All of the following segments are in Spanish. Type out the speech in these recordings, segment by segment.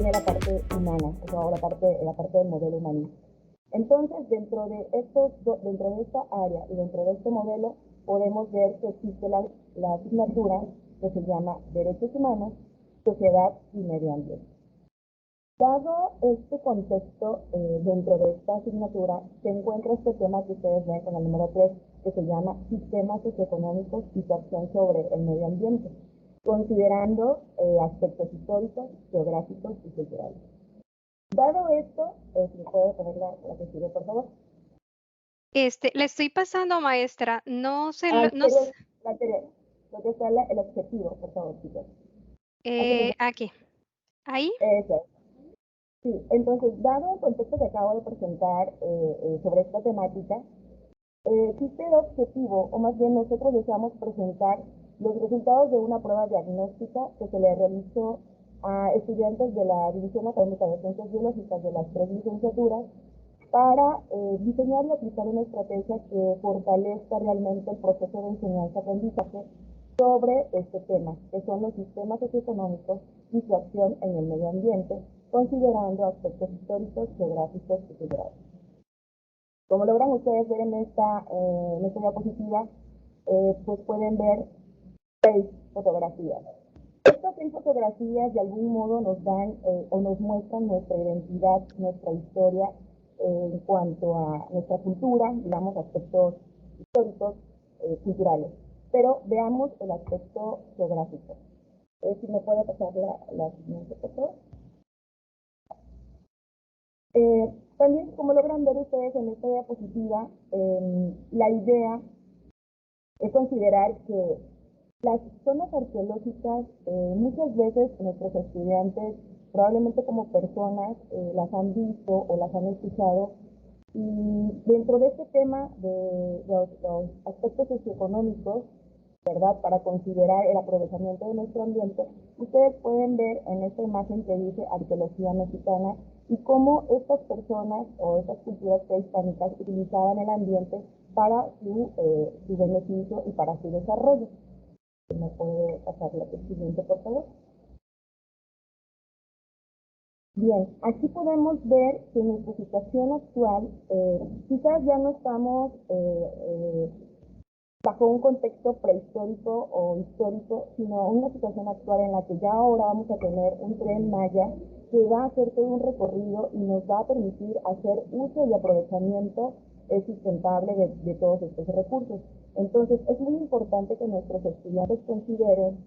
tiene la parte humana, o sea, la parte del modelo humanista. Entonces, dentro de esta área y dentro de este modelo, podemos ver que existe la asignatura que se llama Derechos Humanos, Sociedad y Medio Ambiente. Dado este contexto, dentro de esta asignatura se encuentra este tema que ustedes ven con el número 3, que se llama Sistemas Socioeconómicos y su acción sobre el medio ambiente, considerando aspectos históricos, geográficos y culturales. Dado esto, si me puede poner la que sigue, por favor. Le estoy pasando, maestra, no se lo no s La anterior, lo que está el objetivo, por favor, chicos. aquí, ¿ahí? Eso. Sí, entonces, dado el contexto que acabo de presentar sobre esta temática, existe el objetivo, o más bien nosotros deseamos presentar los resultados de una prueba diagnóstica que se le realizó a estudiantes de la División Académica de Ciencias Biológicas de las 3 licenciaturas para diseñar y aplicar una estrategia que fortalezca realmente el proceso de enseñanza-aprendizaje sobre este tema, que son los sistemas socioeconómicos y su acción en el medio ambiente, considerando aspectos históricos, geográficos y culturales. Como logran ustedes ver en esta diapositiva, pues pueden ver 6 fotografías. Estas 6 fotografías de algún modo nos dan o nos muestran nuestra identidad, nuestra historia en cuanto a nuestra cultura, digamos, aspectos históricos, culturales. Pero veamos el aspecto geográfico. Si me puede pasar la siguiente, por favor. También, como logran ver ustedes en esta diapositiva, la idea es considerar que las zonas arqueológicas, muchas veces nuestros estudiantes, probablemente como personas, las han visto o las han escuchado, y dentro de este tema de los aspectos socioeconómicos, ¿verdad? Para considerar el aprovechamiento de nuestro ambiente, ustedes pueden ver en esta imagen que dice arqueología mexicana y cómo estas personas o estas culturas prehispánicas utilizaban el ambiente para su beneficio y para su desarrollo. ¿Me puede pasar la siguiente, por favor? Bien, aquí podemos ver que en nuestra situación actual, quizás ya no estamos bajo un contexto prehistórico o histórico, sino una situación actual en la que ya ahora vamos a tener un tren Maya que va a hacer todo un recorrido y nos va a permitir hacer uso y aprovechamiento sustentable de todos estos recursos. Entonces, es muy importante que nuestros estudiantes consideren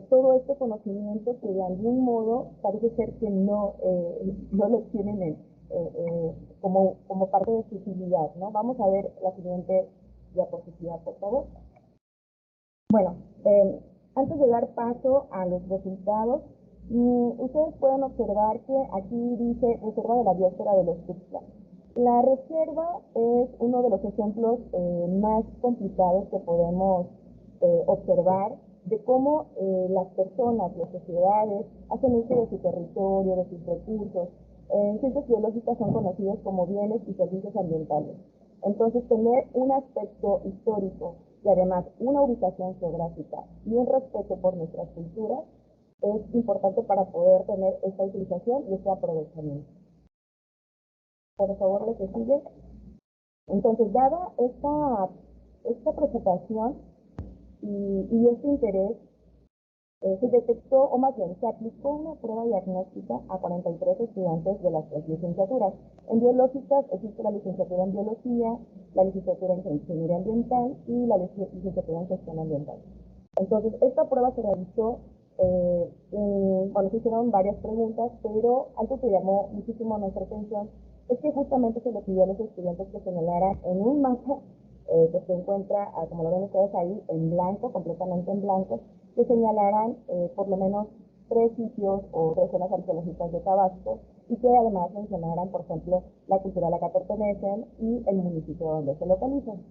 todo este conocimiento que de algún modo parece ser que no lo tienen como parte de su utilidad, ¿no? Vamos a ver la siguiente diapositiva, por favor. Bueno, antes de dar paso a los resultados, ustedes pueden observar que aquí dice Reserva de la Biosfera de los Tuxtlas. La reserva es uno de los ejemplos más complicados que podemos observar de cómo las personas, las sociedades, hacen uso de su territorio, de sus recursos. En ciencias biológicas son conocidos como bienes y servicios ambientales. Entonces, tener un aspecto histórico y además una ubicación geográfica y un respeto por nuestras culturas es importante para poder tener esta utilización y este aprovechamiento. Por favor, lo que sigue. Entonces, dada esta preocupación y este interés, se detectó, o más bien, se aplicó una prueba diagnóstica a 43 estudiantes de las 3 licenciaturas. En biológicas existe la licenciatura en biología, la licenciatura en ingeniería ambiental y la licenciatura en gestión ambiental. Entonces, esta prueba se realizó, bueno, se hicieron varias preguntas, pero algo que llamó muchísimo nuestra atención es que justamente se le pidió a los estudiantes que señalaran en un mapa que se encuentra, como lo ven ustedes ahí, en blanco, completamente en blanco, que señalaran por lo menos 3 sitios o 3 zonas arqueológicas de Tabasco y que además mencionaran, por ejemplo, la cultura a la que pertenecen y el municipio donde se localizan.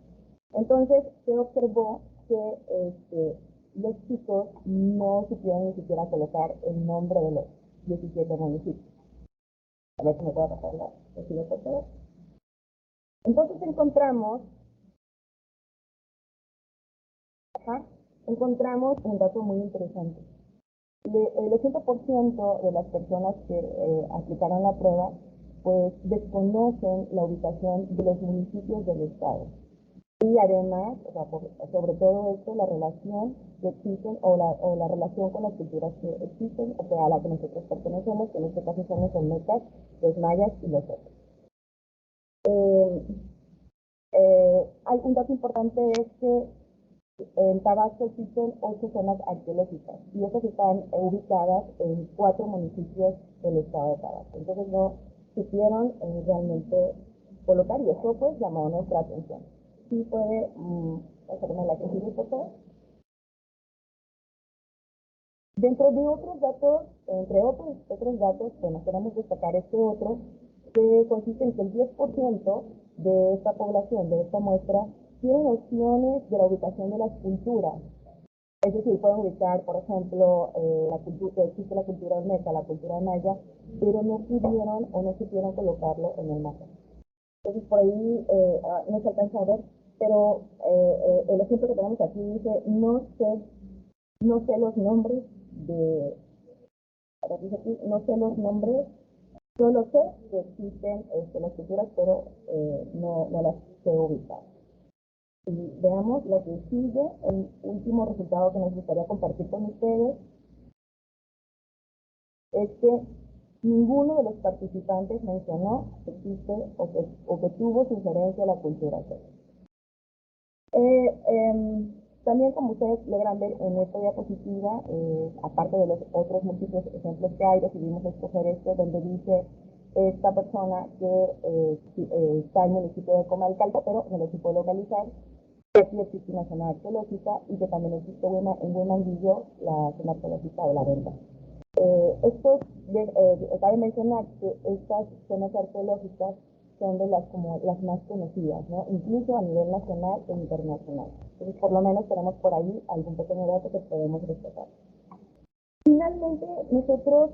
Entonces, se observó que los chicos no supieron ni siquiera colocar el nombre de los 17 municipios. A ver si me puede pasar la siguiente, por favor. Entonces encontramos un dato muy interesante. El 80% de las personas que aplicaron la prueba pues desconocen la ubicación de los municipios del estado. Y además, o sea, sobre todo esto, la relación que existen o la relación con las culturas que existen, o sea, a la que nosotros pertenecemos, que en este caso son los olmecas, los mayas y los otros. Un dato importante es que en Tabasco existen 8 zonas arqueológicas y estas están ubicadas en 4 municipios del estado de Tabasco. Entonces no supieron realmente colocar y eso pues llamó nuestra atención. Sí puede hacerme la que sigue, por favor. Dentro de otros datos, entre otros datos, bueno, queremos destacar este otro, que consiste en que el 10% de esta población, de esta muestra, tiene nociones de la ubicación de las culturas. Es decir, pueden ubicar, por ejemplo, la cultura, existe la cultura olmeca, la cultura maya, pero no pudieron o no supieron colocarlo en el mapa. Entonces, por ahí no se alcanza a ver, pero el ejemplo que tenemos aquí dice, no sé los nombres de, dice aquí, no sé los nombres, solo sé que existen las culturas, pero no las sé ubicar. Y veamos lo que sigue, el último resultado que nos gustaría compartir con ustedes es que ninguno de los participantes mencionó que existe o que tuvo su injerencia a la cultura celta. También, como ustedes logran ver en esta diapositiva, aparte de los otros múltiples ejemplos que hay, decidimos escoger este donde dice esta persona que está en el municipio de Comalcalco, pero no lo supo localizar, que aquí existe una zona arqueológica y que también existe en Huemanguillo la zona arqueológica de la Venta. Cabe mencionar que estas zonas arqueológicas son de como las más conocidas, ¿no? Incluso a nivel nacional e internacional. Entonces, por lo menos tenemos por ahí algún pequeño dato que podemos respetar. Finalmente, nosotros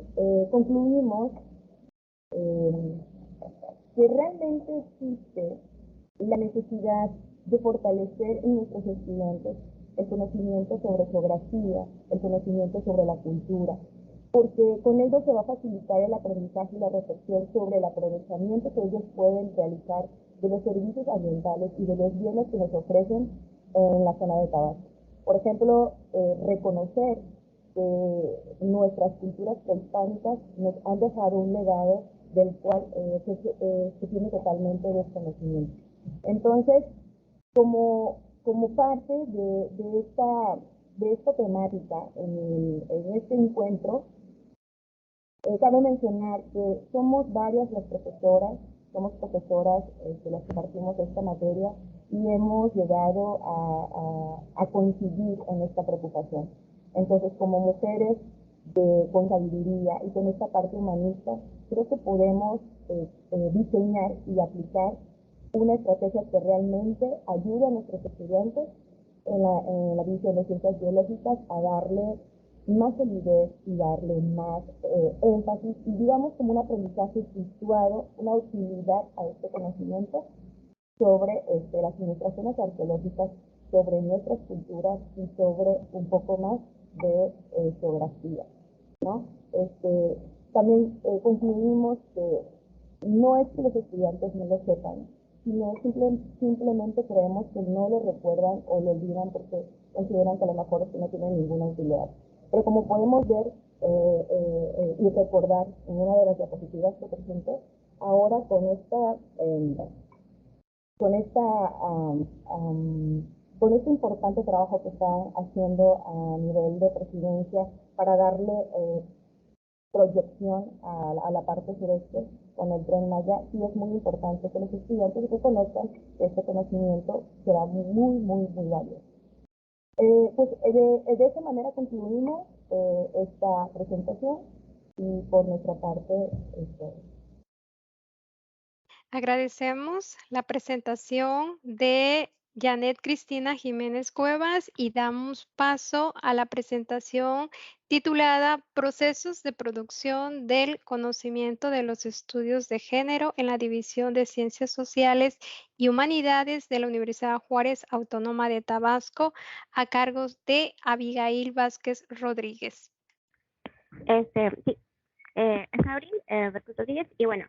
concluimos que realmente existe la necesidad de fortalecer en nuestros estudiantes el conocimiento sobre geografía, el conocimiento sobre la cultura, porque con ello se va a facilitar el aprendizaje y la reflexión sobre el aprovechamiento que ellos pueden realizar de los servicios ambientales y de los bienes que nos ofrecen en la zona de Tabasco. Por ejemplo, reconocer que nuestras culturas prehispánicas nos han dejado un legado del cual se tiene totalmente desconocimiento. Entonces, como parte de esta temática en este encuentro, cabe mencionar que somos varias las profesoras, somos profesoras de las que partimos esta materia y hemos llegado a coincidir en esta preocupación. Entonces, como mujeres con sabiduría y con esta parte humanista, creo que podemos diseñar y aplicar una estrategia que realmente ayude a nuestros estudiantes en la división de ciencias biológicas a darle más solidez y darle más énfasis y digamos como un aprendizaje situado, una utilidad a este conocimiento sobre las administraciones arqueológicas, sobre nuestras culturas y sobre un poco más de geografía, ¿no? También concluimos que no es que los estudiantes no lo sepan, sino simplemente creemos que no lo recuerdan o lo olvidan porque consideran que a lo mejor es que no tienen ninguna utilidad. Pero como podemos ver y recordar en una de las diapositivas que presenté, ahora con esta con este importante trabajo que están haciendo a nivel de presidencia para darle proyección a la parte sureste con el Tren Maya, sí es muy importante que los estudiantes reconozcan que este conocimiento será muy valioso. De esa manera concluimos esta presentación y por nuestra parte esto. Agradecemos la presentación de Janet Cristina Jiménez Cuevas y damos paso a la presentación titulada Procesos de producción del conocimiento de los estudios de género en la División de Ciencias Sociales y Humanidades de la Universidad Juárez Autónoma de Tabasco, a cargo de Abigail Vázquez Rodríguez. Sí, es Abril Recursos Rodríguez y bueno,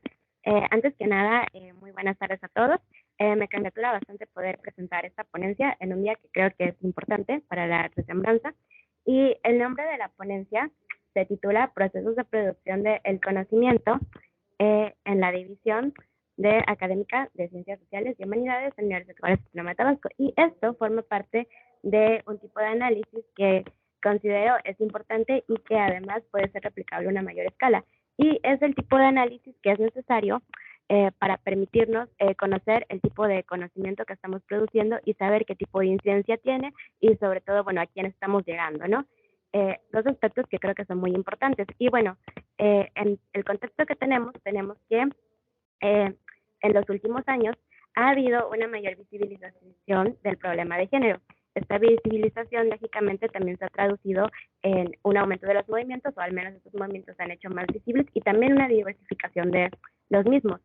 antes que nada, muy buenas tardes a todos. Me congratula bastante poder presentar esta ponencia en un día que creo que es importante para la resembranza. Y el nombre de la ponencia se titula Procesos de Producción del Conocimiento en la División de Académica de Ciencias Sociales y Humanidades en la Universidad del Sistema de Tabasco. Y esto forma parte de un tipo de análisis que considero es importante y que además puede ser replicable a una mayor escala. Y es el tipo de análisis que es necesario para permitirnos conocer el tipo de conocimiento que estamos produciendo y saber qué tipo de incidencia tiene y sobre todo, bueno, a quién estamos llegando, ¿no? Dos aspectos que creo que son muy importantes. Y bueno, en el contexto que tenemos que en los últimos años ha habido una mayor visibilización del problema de género. Esta visibilización, lógicamente, también se ha traducido en un aumento de los movimientos, o al menos estos movimientos se han hecho más visibles, y también una diversificación de los mismos.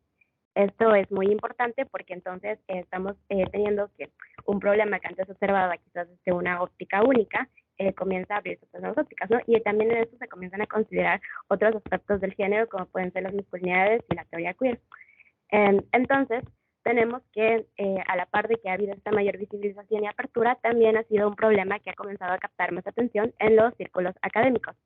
Esto es muy importante porque entonces estamos teniendo que un problema que antes se observaba quizás desde una óptica única, comienza a abrirse otras nuevas ópticas, ¿no? Y también en esto se comienzan a considerar otros aspectos del género, como pueden ser las masculinidades y la teoría queer. Entonces, tenemos que, a la par de que ha habido esta mayor visibilización y apertura, también ha sido un problema que ha comenzado a captar más atención en los círculos académicos.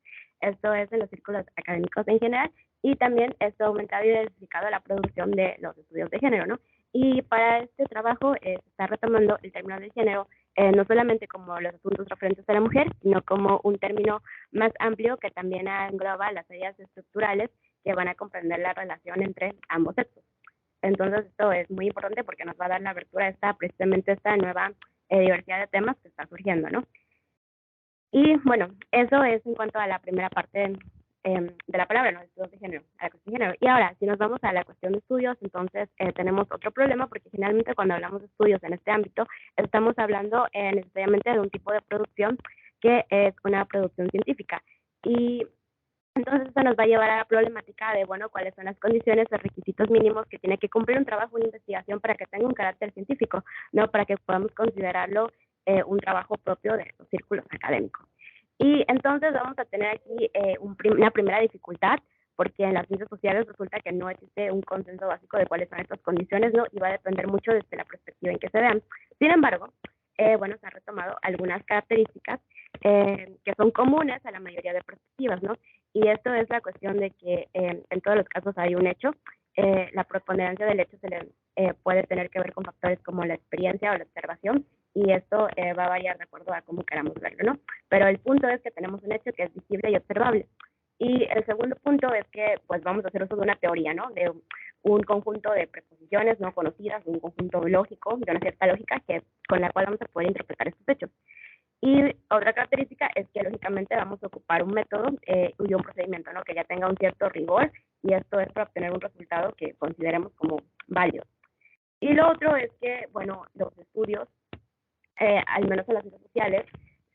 Esto es en los círculos académicos en general, y también esto ha aumentado y diversificado la producción de los estudios de género, ¿no? Y para este trabajo se está retomando el término de género, no solamente como los asuntos referentes a la mujer, sino como un término más amplio que también engloba las áreas estructurales que van a comprender la relación entre ambos sexos. Entonces esto es muy importante porque nos va a dar la abertura a precisamente esta nueva diversidad de temas que está surgiendo, ¿no? Y bueno, eso es en cuanto a la primera parte de la palabra, ¿no? Estudios de género, a la cuestión de género. Y ahora, si nos vamos a la cuestión de estudios, entonces tenemos otro problema porque generalmente cuando hablamos de estudios en este ámbito, estamos hablando necesariamente de un tipo de producción que es una producción científica. Y entonces eso nos va a llevar a la problemática de, bueno, cuáles son las condiciones o requisitos mínimos que tiene que cumplir un trabajo de investigación para que tenga un carácter científico, ¿no? Para que podamos considerarlo un trabajo propio de los círculos académicos. Y entonces vamos a tener aquí una primera dificultad, porque en las ciencias sociales resulta que no existe un consenso básico de cuáles son estas condiciones, ¿no? Y va a depender mucho desde la perspectiva en que se vean. Sin embargo, bueno, se han retomado algunas características que son comunes a la mayoría de perspectivas, ¿no? Y esto es la cuestión de que en todos los casos hay un hecho. La preponderancia del hecho se le puede tener que ver con factores como la experiencia o la observación, y esto va a variar de acuerdo a cómo queramos verlo, ¿no? Pero el punto es que tenemos un hecho que es visible y observable. Y el segundo punto es que pues vamos a hacer uso de una teoría, ¿no? De un conjunto de preposiciones no conocidas, un conjunto lógico, de una cierta lógica con la cual vamos a poder interpretar estos hechos. Y otra característica es que lógicamente vamos a ocupar un método y un procedimiento, ¿no? Que ya tenga un cierto rigor, y esto es para obtener un resultado que consideremos como válido. Y lo otro es que, bueno, los estudios, al menos en las ciencias sociales,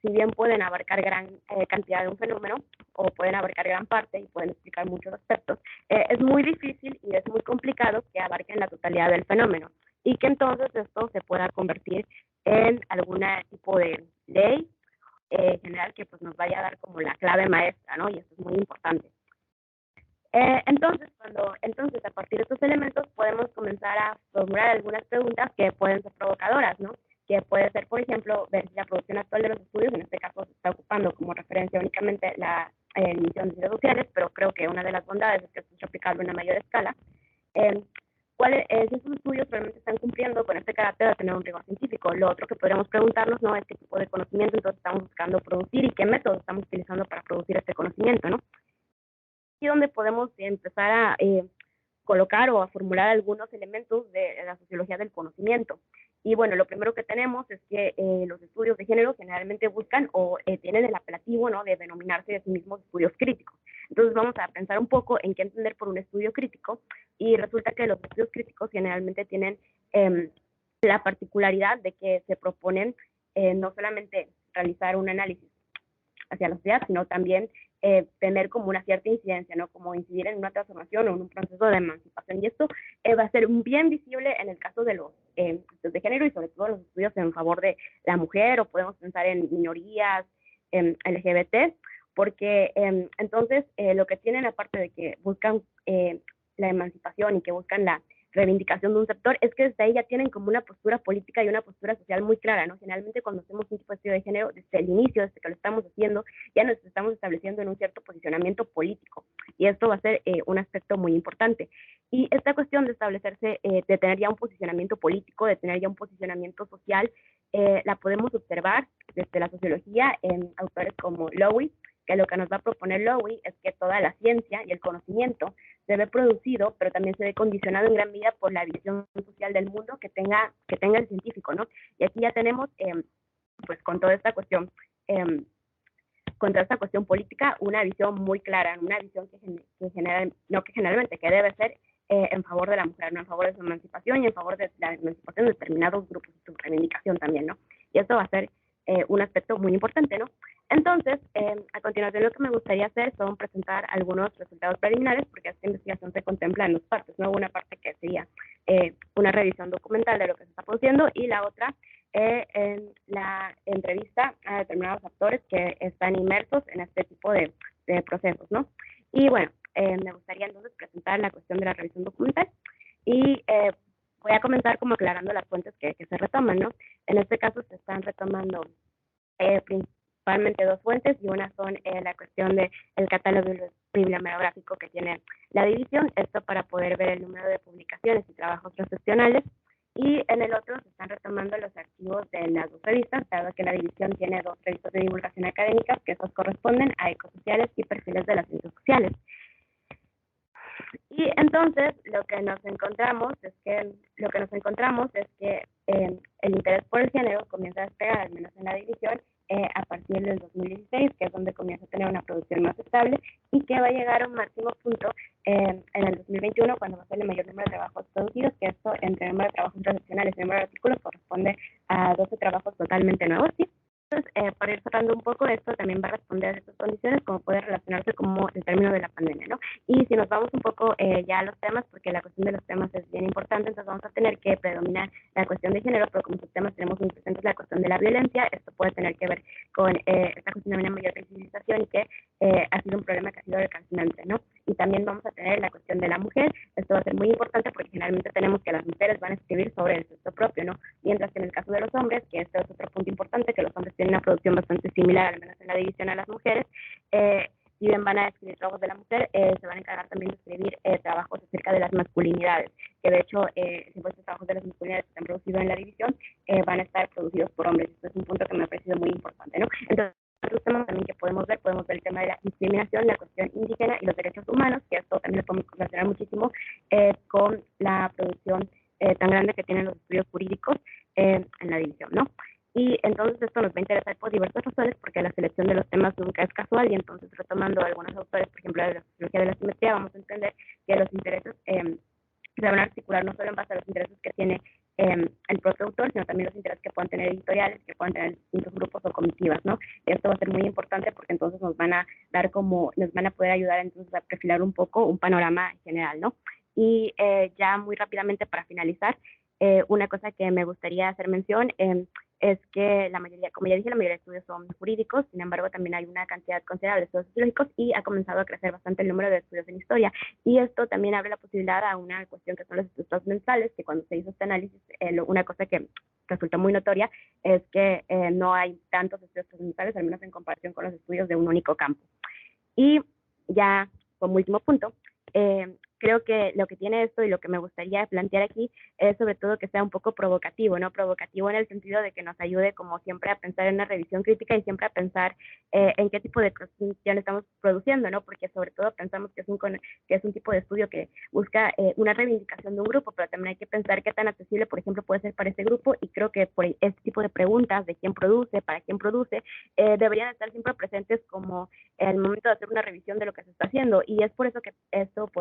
si bien pueden abarcar gran cantidad de un fenómeno o pueden abarcar gran parte y pueden explicar muchos aspectos, es muy difícil y es muy complicado que abarquen la totalidad del fenómeno, y que entonces esto se pueda convertir en algún tipo de ley general que pues nos vaya a dar como la clave maestra, ¿no? Y eso es muy importante. Entonces, a partir de estos elementos podemos comenzar a formular algunas preguntas que pueden ser provocadoras, ¿no? Que puede ser, por ejemplo, ver si la producción actual de los estudios, en este caso se está ocupando como referencia únicamente la emisión de ciencias sociales, pero creo que una de las bondades es que esto es aplicable a una mayor escala. Si estos estudios realmente están cumpliendo con este carácter de tener un rigor científico. Lo otro que podríamos preguntarnos, ¿no?, es qué tipo de conocimiento entonces estamos buscando producir y qué métodos estamos utilizando para producir este conocimiento, ¿no? Aquí donde podemos empezar a colocar o a formular algunos elementos de la sociología del conocimiento. Y bueno, lo primero que tenemos es que los estudios de género generalmente buscan o tienen el apelativo, ¿no?, de denominarse a sí mismos estudios críticos. Entonces vamos a pensar un poco en qué entender por un estudio crítico, y resulta que los estudios críticos generalmente tienen la particularidad de que se proponen no solamente realizar un análisis hacia la sociedad, sino también tener como una cierta incidencia, ¿no? Como incidir en una transformación o en un proceso de emancipación. Y esto va a ser bien visible en el caso de los estudios de género y sobre todo los estudios en favor de la mujer, o podemos pensar en minorías LGBT, porque entonces lo que tienen, aparte de que buscan la emancipación y que buscan la reivindicación de un sector, es que desde ahí ya tienen como una postura política y una postura social muy clara, ¿no? Generalmente cuando hacemos un tipo de estudio de género, desde el inicio, desde que lo estamos haciendo, ya nos estamos estableciendo en un cierto posicionamiento político, y esto va a ser un aspecto muy importante. Y esta cuestión de establecerse, de tener ya un posicionamiento político, de tener ya un posicionamiento social, la podemos observar desde la sociología en autores como Lowy, que lo que nos va a proponer Lowy es que toda la ciencia y el conocimiento se ve producido, pero también se ve condicionado en gran medida por la visión social del mundo que tenga el científico, ¿no? Y aquí ya tenemos, pues con toda esta cuestión, contra esta cuestión política, una visión muy clara, una visión que debe ser en favor de la mujer, ¿no? En favor de su emancipación y en favor de la emancipación de determinados grupos, su reivindicación también, ¿no? Y esto va a ser un aspecto muy importante, ¿no? Entonces, a continuación lo que me gustaría hacer son presentar algunos resultados preliminares, porque esta investigación se contempla en dos partes, ¿no? Una parte que sería una revisión documental de lo que se está produciendo, y la otra en la entrevista a determinados actores que están inmersos en este tipo de procesos, ¿no? Y bueno, me gustaría entonces presentar la cuestión de la revisión documental, y voy a comenzar como aclarando las fuentes que se retoman, ¿no? En este caso se están retomando principalmente dos fuentes, y una son la cuestión del catálogo bibliográfico que tiene la división, esto para poder ver el número de publicaciones y trabajos profesionales, y en el otro se están retomando los archivos de las dos revistas, dado que la división tiene dos revistas de divulgación académica, que estos corresponden a ecosociales y perfiles de las ciencias sociales. Y entonces lo que nos encontramos es que el interés por el género comienza a despegar, al menos en la división, a partir del 2016, que es donde comienza a tener una producción más estable, y que va a llegar a un máximo punto en el 2021, cuando va a ser el mayor número de trabajos producidos, que esto, entre el número de trabajos transaccionales y el número de artículos, corresponde a 12 trabajos totalmente nuevos, ¿sí? Entonces, para ir cerrando un poco, esto también va a responder a estas condiciones, como puede relacionarse como el término de la pandemia, ¿no? Y si nos vamos un poco ya a los temas, porque la cuestión de los temas es bien importante, entonces vamos a tener que predominar la cuestión de género, pero como subtemas tenemos muy presentes la cuestión de la violencia. Esto puede tener que ver con esta cuestión de una mayor visibilización, y que ha sido un problema que ha sido recalcinante, ¿no? Y también vamos a tener la cuestión de la mujer. Esto va a ser muy importante porque generalmente tenemos que las mujeres van a escribir sobre el sexo propio, ¿no? Mientras que en el caso de los hombres, que este es otro punto importante, que los hombres tienen una producción bastante similar, al menos en la división, a las mujeres, si bien van a escribir trabajos de la mujer, se van a encargar también de escribir trabajos acerca de las masculinidades, que de hecho, si estos trabajos de las masculinidades que se han producido en la división van a estar producidos por hombres. Esto es un punto que me ha parecido muy importante, ¿no? Entonces, otros temas también que podemos ver el tema de la discriminación, la cuestión indígena y los derechos humanos, que esto también lo podemos relacionar muchísimo con la producción tan grande que tienen los estudios jurídicos en la división, ¿no? Y entonces esto nos va a interesar por diversas razones, porque la selección de los temas nunca es casual, y entonces retomando algunos autores, por ejemplo, de la sociología de la simetría, vamos a entender que los intereses se van a articular no solo en base a los intereses que tiene el propio autor, sino también los intereses que puedan tener editoriales, que puedan tener distintos grupos o comitivas, ¿no? Esto va a ser muy importante porque entonces nos van a poder ayudar entonces a perfilar un poco un panorama general, ¿no? Y ya muy rápidamente para finalizar, una cosa que me gustaría hacer mención es que la mayoría, como ya dije, la mayoría de estudios son jurídicos. Sin embargo, también hay una cantidad considerable de estudios sociológicos, y ha comenzado a crecer bastante el número de estudios en historia. Y esto también abre la posibilidad a una cuestión que son los estudios mensales, que cuando se hizo este análisis, una cosa que resultó muy notoria es que no hay tantos estudios mensales, al menos en comparación con los estudios de un único campo. Y ya, como último punto, creo que lo que tiene esto y lo que me gustaría plantear aquí es sobre todo que sea un poco provocativo, ¿no? Provocativo en el sentido de que nos ayude como siempre a pensar en una revisión crítica, y siempre a pensar en qué tipo de construcción estamos produciendo, ¿no? Porque sobre todo pensamos que es un tipo de estudio que busca una reivindicación de un grupo, pero también hay que pensar qué tan accesible, por ejemplo, puede ser para ese grupo, y creo que por este tipo de preguntas de quién produce, para quién produce, deberían estar siempre presentes como el momento de hacer una revisión de lo que se está haciendo. Y es por eso que esto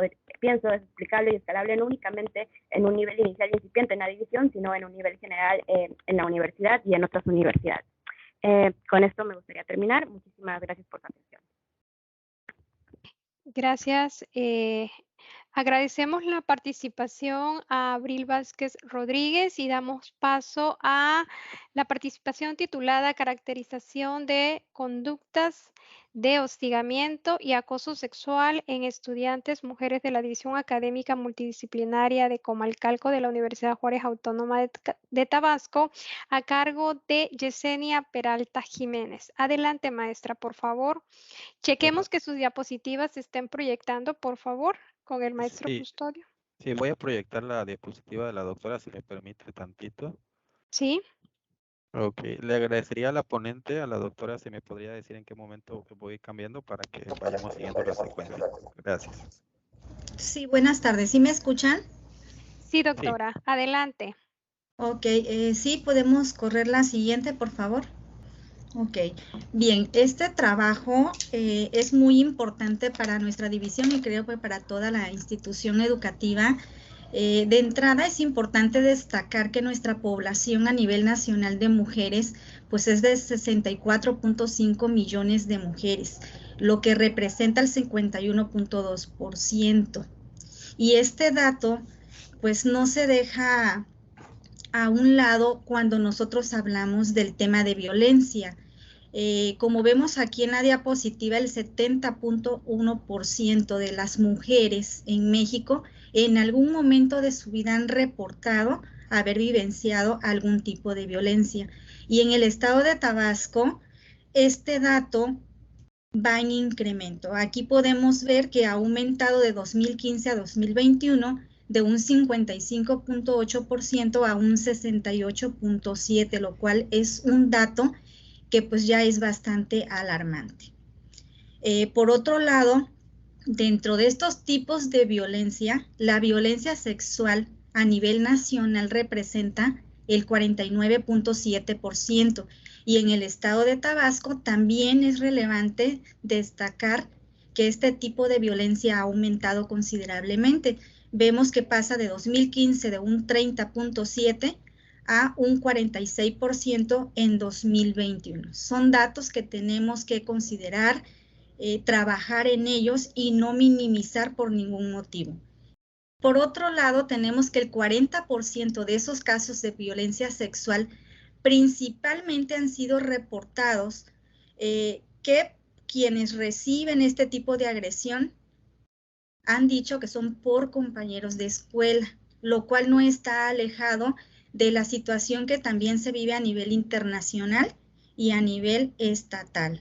pienso es explicable y escalable no únicamente en un nivel inicial y incipiente en la división, sino en un nivel general en la universidad y en otras universidades. Con esto me gustaría terminar. Muchísimas gracias por su atención. Gracias, Agradecemos la participación a Abril Vázquez Rodríguez y damos paso a la participación titulada Caracterización de conductas de hostigamiento y acoso sexual en estudiantes mujeres de la División Académica Multidisciplinaria de Comalcalco de la Universidad Juárez Autónoma de Tabasco, a cargo de Yesenia Peralta Jiménez. Adelante, maestra, por favor. Chequemos que sus diapositivas se estén proyectando, por favor, con el maestro Sí, Custodio. sí, voy a proyectar la diapositiva de la doctora, si me permite tantito. ¿Sí? Ok, le agradecería a la ponente, a la doctora, si me podría decir en qué momento voy cambiando para que vayamos siguiendo la secuencia. Gracias. Sí, buenas tardes. ¿Sí me escuchan? Sí, doctora. Adelante. Ok, sí, podemos correr la siguiente, por favor. Ok, bien, este trabajo es muy importante para nuestra división y creo que para toda la institución educativa. De entrada es importante destacar que nuestra población a nivel nacional de mujeres pues es de 64.5 millones de mujeres, lo que representa el 51.2%. Y este dato pues no se deja a un lado cuando nosotros hablamos del tema de violencia. Como vemos aquí en la diapositiva, el 70.1% de las mujeres en México en algún momento de su vida han reportado haber vivenciado algún tipo de violencia. Y en el estado de Tabasco, este dato va en incremento. Aquí podemos ver que ha aumentado de 2015 a 2021 de un 55.8% a un 68.7%, lo cual es un dato que pues ya es bastante alarmante. Por otro lado, dentro de estos tipos de violencia, la violencia sexual a nivel nacional representa el 49.7%, y en el estado de Tabasco también es relevante destacar que este tipo de violencia ha aumentado considerablemente. Vemos que pasa de 2015 de un 30.7% a un 46% en 2021. Son datos que tenemos que considerar, trabajar en ellos y no minimizar por ningún motivo. Por otro lado, tenemos que el 40% de esos casos de violencia sexual principalmente han sido reportados que quienes reciben este tipo de agresión han dicho que son por compañeros de escuela, lo cual no está alejado de la situación que también se vive a nivel internacional y a nivel estatal.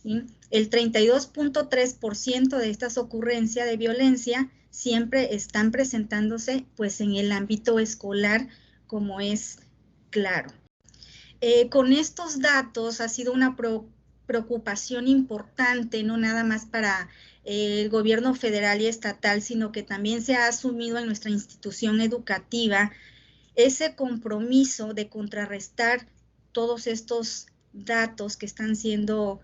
¿Sí? El 32.3% de estas ocurrencias de violencia siempre están presentándose pues en el ámbito escolar, como es claro. Con estos datos ha sido una preocupación importante, no nada más para el gobierno federal y estatal, sino que también se ha asumido en nuestra institución educativa ese compromiso de contrarrestar todos estos datos que están siendo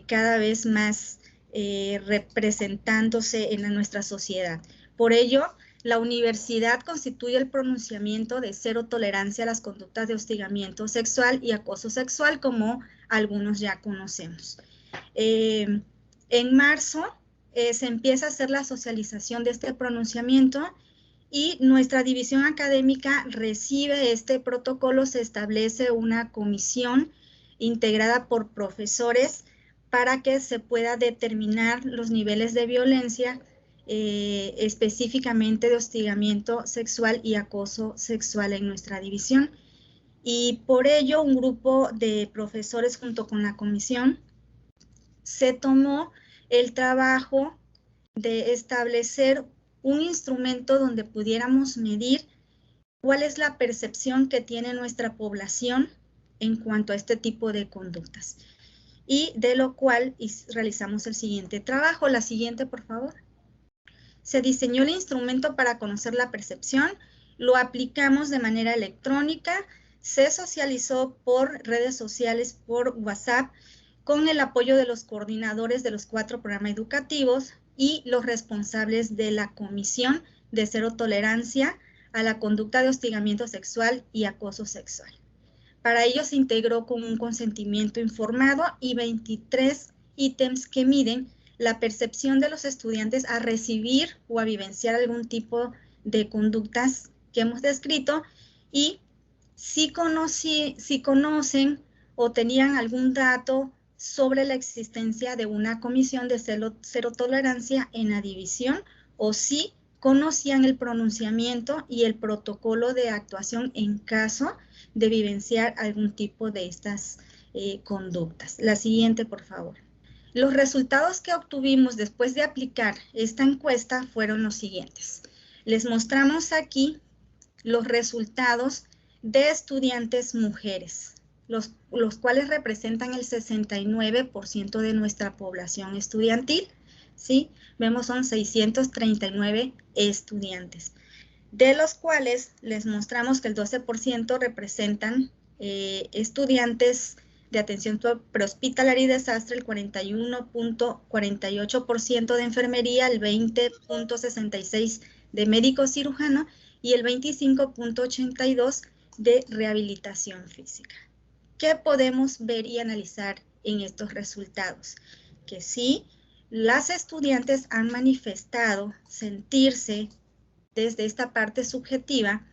cada vez más representándose en nuestra sociedad. Por ello, la universidad constituye el pronunciamiento de cero tolerancia a las conductas de hostigamiento sexual y acoso sexual, como algunos ya conocemos. En marzo se empieza a hacer la socialización de este pronunciamiento y nuestra división académica recibe este protocolo. Se establece una comisión integrada por profesores para que se pueda determinar los niveles de violencia, específicamente de hostigamiento sexual y acoso sexual en nuestra división. Y por ello, un grupo de profesores junto con la comisión se tomó el trabajo de establecer un instrumento donde pudiéramos medir cuál es la percepción que tiene nuestra población en cuanto a este tipo de conductas. Y de lo cual realizamos el siguiente trabajo. La siguiente, por favor. Se diseñó el instrumento para conocer la percepción, lo aplicamos de manera electrónica, se socializó por redes sociales, por WhatsApp, con el apoyo de los coordinadores de los 4 programas educativos y los responsables de la Comisión de Cero Tolerancia a la Conducta de Hostigamiento Sexual y Acoso Sexual. Para ello se integró con un consentimiento informado y 23 ítems que miden la percepción de los estudiantes a recibir o a vivenciar algún tipo de conductas que hemos descrito y si conocen o tenían algún dato sobre la existencia de una comisión de cero tolerancia en la división o si conocían el pronunciamiento y el protocolo de actuación en caso de vivenciar algún tipo de estas conductas. La siguiente, por favor. Los resultados que obtuvimos después de aplicar esta encuesta fueron los siguientes. Les mostramos aquí los resultados de estudiantes mujeres, los cuales representan el 69% de nuestra población estudiantil, ¿sí? Vemos son 639 estudiantes, de los cuales les mostramos que el 12% representan estudiantes de atención prehospitalaria y desastre, el 41.48% de enfermería, el 20.66% de médico cirujano y el 25.82% de rehabilitación física. ¿Qué podemos ver y analizar en estos resultados? Que sí, las estudiantes han manifestado sentirse desde esta parte subjetiva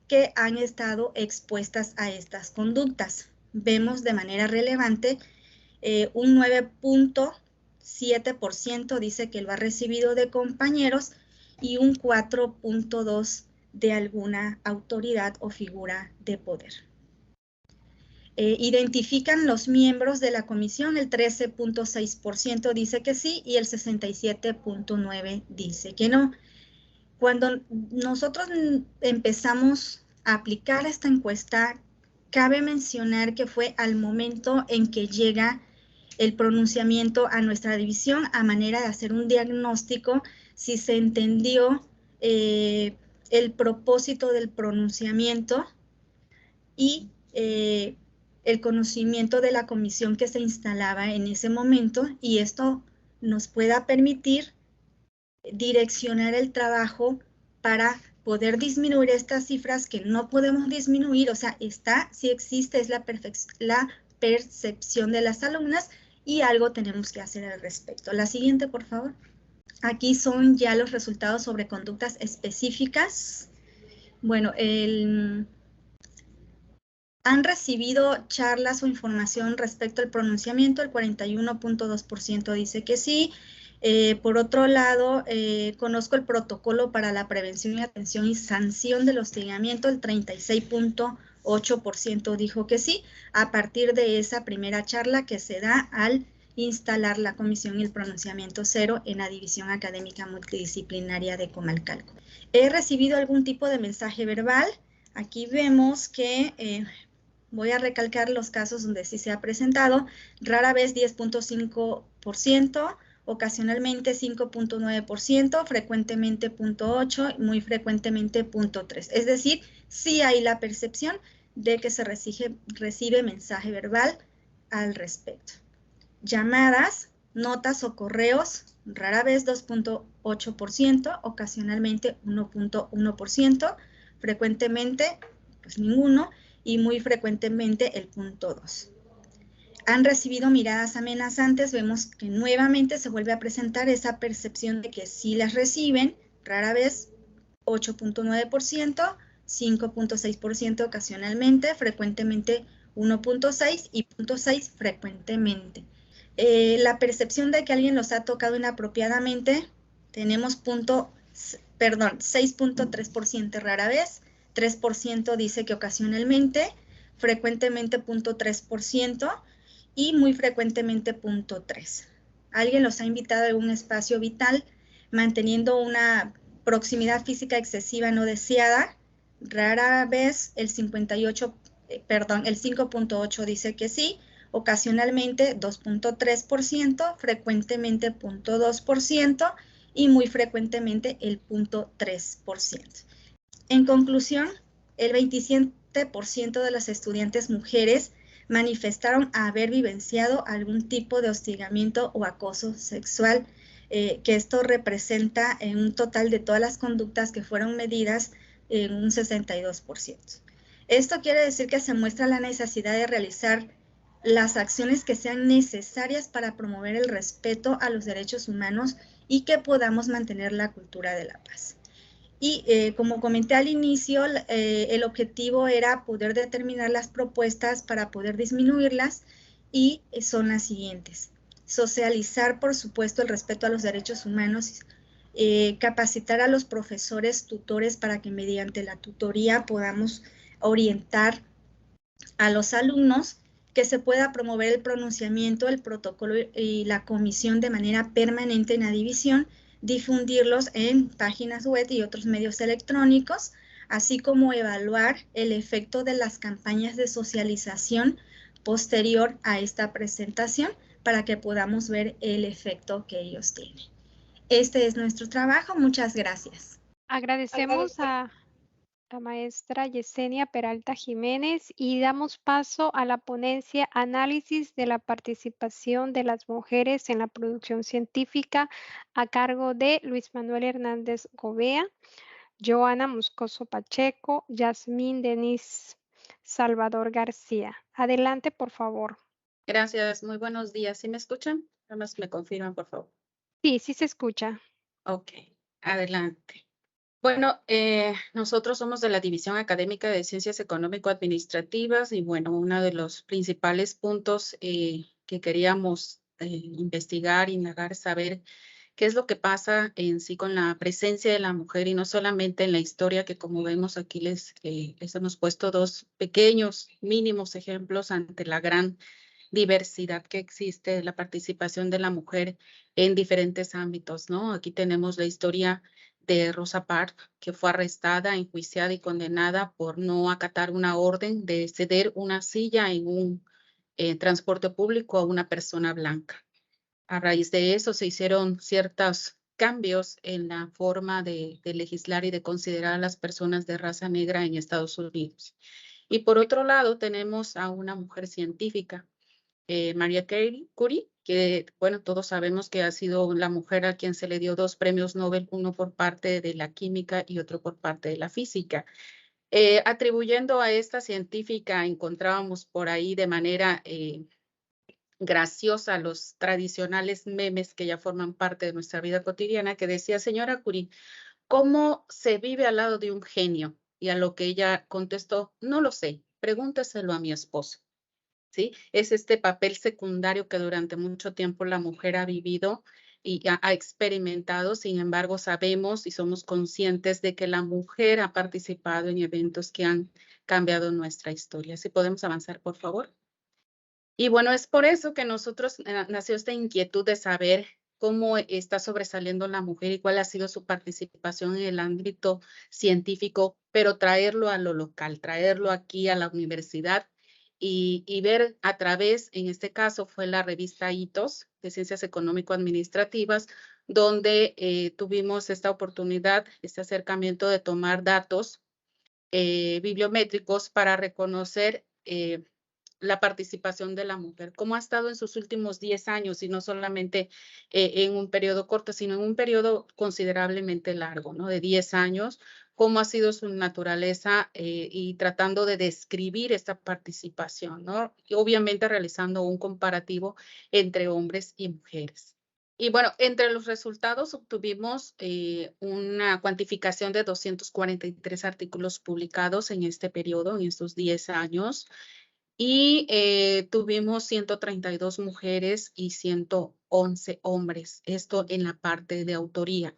que han estado expuestas a estas conductas. Vemos de manera relevante un 9.7% dice que lo ha recibido de compañeros y un 4.2% de alguna autoridad o figura de poder. Identifican los miembros de la comisión, el 13.6% dice que sí y el 67.9% dice que no. Cuando nosotros empezamos a aplicar esta encuesta, cabe mencionar que fue al momento en que llega el pronunciamiento a nuestra división a manera de hacer un diagnóstico si se entendió el propósito del pronunciamiento y el conocimiento de la comisión que se instalaba en ese momento, y esto nos pueda permitir direccionar el trabajo para poder disminuir estas cifras que no podemos disminuir, o sea, sí existe, es la percepción de las alumnas y algo tenemos que hacer al respecto. La siguiente, por favor. Aquí son ya los resultados sobre conductas específicas. Bueno, han recibido charlas o información respecto al pronunciamiento, el 41.2% dice que sí. Por otro lado, conozco el protocolo para la prevención y atención y sanción del hostigamiento, el 36.8% dijo que sí, a partir de esa primera charla que se da al instalar la comisión y el pronunciamiento cero en la División Académica Multidisciplinaria de Comalcalco. He recibido algún tipo de mensaje verbal. Aquí vemos que voy a recalcar los casos donde sí se ha presentado, rara vez 10.5%, ocasionalmente 5.9%, frecuentemente 0.8%, muy frecuentemente 0.3%. Es decir, sí hay la percepción de que se recibe mensaje verbal al respecto. Llamadas, notas o correos, rara vez 2.8%, ocasionalmente 1.1%, frecuentemente pues ninguno y muy frecuentemente el 0.2%. Han recibido miradas amenazantes, vemos que nuevamente se vuelve a presentar esa percepción de que sí las reciben, rara vez 8.9%, 5.6% ocasionalmente, frecuentemente 1.6% y 0.6% frecuentemente. La percepción de que alguien los ha tocado inapropiadamente, tenemos 6.3% rara vez, 3% dice que ocasionalmente, frecuentemente 0.3% y muy frecuentemente 0.3%. Alguien los ha invitado a algún espacio vital manteniendo una proximidad física excesiva no deseada, rara vez el 5.8% dice que sí, ocasionalmente 2.3%, frecuentemente 0.2% y muy frecuentemente el 0.3%. En conclusión, el 27% de las estudiantes mujeres manifestaron haber vivenciado algún tipo de hostigamiento o acoso sexual, que esto representa en un total de todas las conductas que fueron medidas en un 62%. Esto quiere decir que se muestra la necesidad de realizar las acciones que sean necesarias para promover el respeto a los derechos humanos y que podamos mantener la cultura de la paz. Y como comenté al inicio, el objetivo era poder determinar las propuestas para poder disminuirlas y son las siguientes. Socializar, por supuesto, el respeto a los derechos humanos, capacitar a los profesores, tutores, para que mediante la tutoría podamos orientar a los alumnos, que se pueda promover el pronunciamiento, el protocolo y la comisión de manera permanente en la división, difundirlos en páginas web y otros medios electrónicos, así como evaluar el efecto de las campañas de socialización posterior a esta presentación para que podamos ver el efecto que ellos tienen. Este es nuestro trabajo. Muchas gracias. Agradecemos a la maestra Yesenia Peralta Jiménez y damos paso a la ponencia Análisis de la participación de las mujeres en la producción científica a cargo de Luis Manuel Hernández Gobea, Joana Moscoso Pacheco, Yasmín Denise Salvador García. Adelante, por favor. Gracias, muy buenos días. ¿Sí me escuchan? Nada más me confirman, por favor. Sí, sí se escucha. Ok, adelante. Bueno, nosotros somos de la División Académica de Ciencias Económico-Administrativas y bueno, uno de los principales puntos que queríamos investigar, indagar, saber qué es lo que pasa en sí con la presencia de la mujer y no solamente en la historia, que como vemos aquí les hemos puesto dos pequeños mínimos ejemplos ante la gran diversidad que existe de la participación de la mujer en diferentes ámbitos, ¿no? Aquí tenemos la historia de Rosa Parks, que fue arrestada, enjuiciada y condenada por no acatar una orden de ceder una silla en un transporte público a una persona blanca. A raíz de eso se hicieron ciertos cambios en la forma de legislar y de considerar a las personas de raza negra en Estados Unidos. Y por otro lado tenemos a una mujer científica, María Curie, que, bueno, todos sabemos que ha sido la mujer a quien se le dio 2 premios Nobel, uno por parte de la química y otro por parte de la física. Atribuyendo a esta científica, encontrábamos por ahí de manera graciosa los tradicionales memes que ya forman parte de nuestra vida cotidiana, que decía, señora Curie, ¿cómo se vive al lado de un genio? Y a lo que ella contestó, no lo sé, pregúnteselo a mi esposo. ¿Sí? Es este papel secundario que durante mucho tiempo la mujer ha vivido y ha experimentado. Sin embargo, sabemos y somos conscientes de que la mujer ha participado en eventos que han cambiado nuestra historia. ¿Sí podemos avanzar, por favor? Y bueno, es por eso que nosotros nació esta inquietud de saber cómo está sobresaliendo la mujer y cuál ha sido su participación en el ámbito científico, pero traerlo a lo local, traerlo aquí a la universidad y ver a través, en este caso fue la revista Hitos de Ciencias Económico-Administrativas, donde tuvimos esta oportunidad, este acercamiento de tomar datos bibliométricos para reconocer la participación de la mujer, cómo ha estado en sus últimos 10 años y no solamente en un periodo corto, sino en un periodo considerablemente largo, ¿no? De 10 años, cómo ha sido su naturaleza y tratando de describir esta participación, ¿no? Y obviamente realizando un comparativo entre hombres y mujeres. Y bueno, entre los resultados obtuvimos una cuantificación de 243 artículos publicados en este periodo, en estos 10 años, y tuvimos 132 mujeres y 111 hombres, esto en la parte de autoría.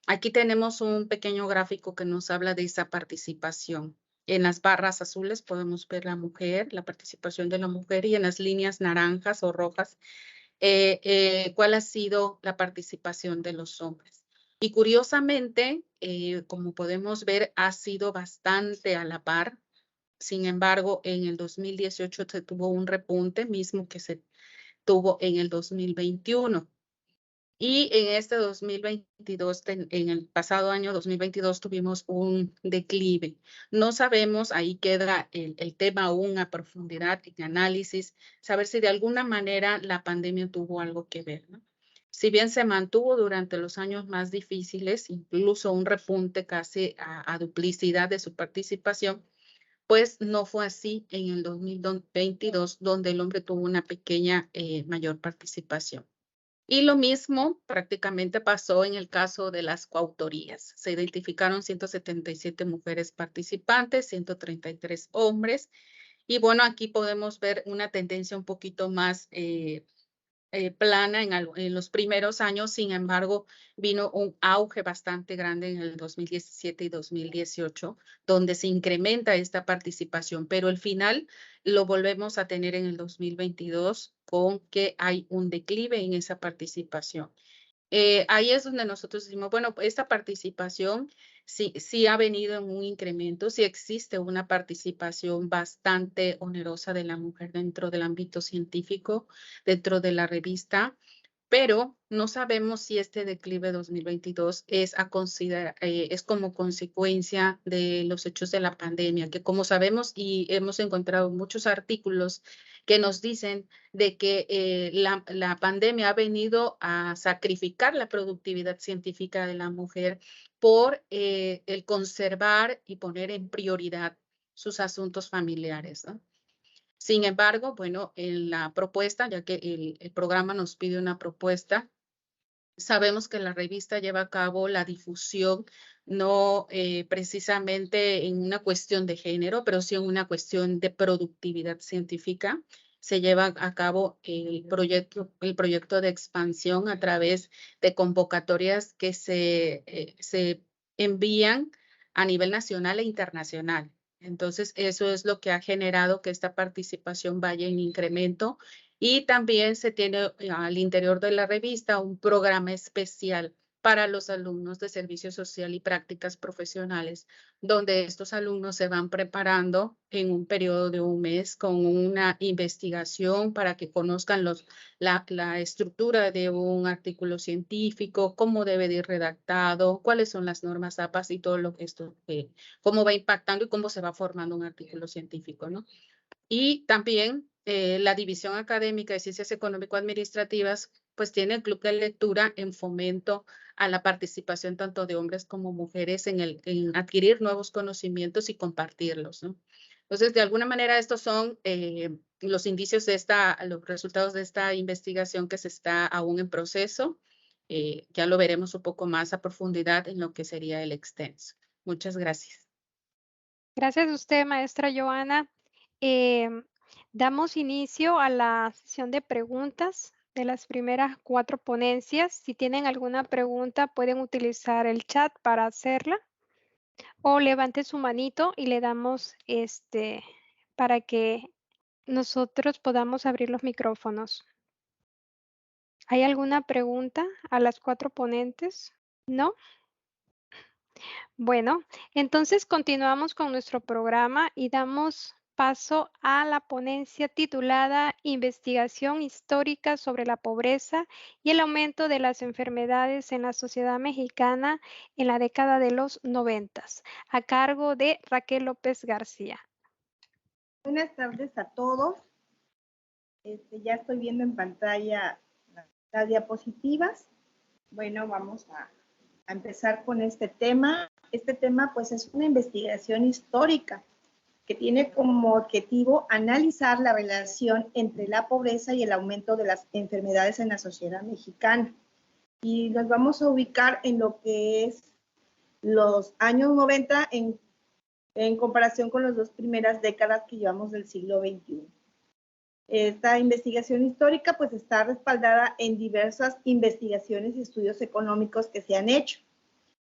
Aquí tenemos un pequeño gráfico que nos habla de esa participación. En las barras azules podemos ver la mujer, la participación de la mujer, y en las líneas naranjas o rojas, cuál ha sido la participación de los hombres. Y curiosamente, como podemos ver, ha sido bastante a la par. Sin embargo, en el 2018 se tuvo un repunte mismo que se tuvo en el 2021. Y en este 2022, en el pasado año 2022, tuvimos un declive. No sabemos, ahí queda el tema aún a profundidad, en análisis, saber si de alguna manera la pandemia tuvo algo que ver, ¿no? Si bien se mantuvo durante los años más difíciles, incluso un repunte casi a duplicidad de su participación, pues no fue así en el 2022, donde el hombre tuvo una pequeña mayor participación. Y lo mismo prácticamente pasó en el caso de las coautorías. Se identificaron 177 mujeres participantes, 133 hombres. Y bueno, aquí podemos ver una tendencia un poquito más plana en los primeros años. Sin embargo, vino un auge bastante grande en el 2017 y 2018, donde se incrementa esta participación, pero al final lo volvemos a tener en el 2022 con que hay un declive en esa participación. Ahí es donde nosotros decimos, bueno, esta participación sí ha venido en un incremento, sí existe una participación bastante onerosa de la mujer dentro del ámbito científico, dentro de la revista, pero no sabemos si este declive 2022 es como consecuencia de los hechos de la pandemia, que como sabemos y hemos encontrado muchos artículos que nos dicen de que la pandemia ha venido a sacrificar la productividad científica de la mujer por el conservar y poner en prioridad sus asuntos familiares, ¿no? Sin embargo, bueno, en la propuesta, ya que el programa nos pide una propuesta, sabemos que la revista lleva a cabo la difusión no precisamente en una cuestión de género, pero sí en una cuestión de productividad científica. Se lleva a cabo el proyecto de expansión a través de convocatorias que se envían a nivel nacional e internacional. Entonces, eso es lo que ha generado que esta participación vaya en incremento. Y también se tiene al interior de la revista un programa especial para los alumnos de servicio social y prácticas profesionales, donde estos alumnos se van preparando en un periodo de un mes con una investigación para que conozcan la estructura de un artículo científico, cómo debe de ir redactado, cuáles son las normas APAS y todo lo que cómo va impactando y cómo se va formando un artículo científico, ¿no? Y también la División Académica de Ciencias Económico-Administrativas pues tiene el club de lectura en fomento a la participación tanto de hombres como mujeres en adquirir nuevos conocimientos y compartirlos, ¿no? Entonces, de alguna manera, estos son los indicios los resultados de esta investigación que se está aún en proceso. Ya lo veremos un poco más a profundidad en lo que sería el extenso. Muchas gracias. Gracias a usted, maestra Joana. Damos inicio a la sesión de preguntas de las primeras 4 ponencias. Si tienen alguna pregunta, pueden utilizar el chat para hacerla o levante su manito y le damos para que nosotros podamos abrir los micrófonos. ¿Hay alguna pregunta a las 4 ponentes? ¿No? Bueno, entonces continuamos con nuestro programa y damos paso a la ponencia titulada Investigación histórica sobre la pobreza y el aumento de las enfermedades en la sociedad mexicana en la década de los 90, a cargo de Raquel López García. Buenas tardes a todos. Ya estoy viendo en pantalla las diapositivas. Bueno, vamos a empezar con este tema. Este tema pues es una investigación histórica que tiene como objetivo analizar la relación entre la pobreza y el aumento de las enfermedades en la sociedad mexicana. Y nos vamos a ubicar en lo que es los años 90 en comparación con las 2 primeras décadas que llevamos del siglo XXI. Esta investigación histórica pues está respaldada en diversas investigaciones y estudios económicos que se han hecho.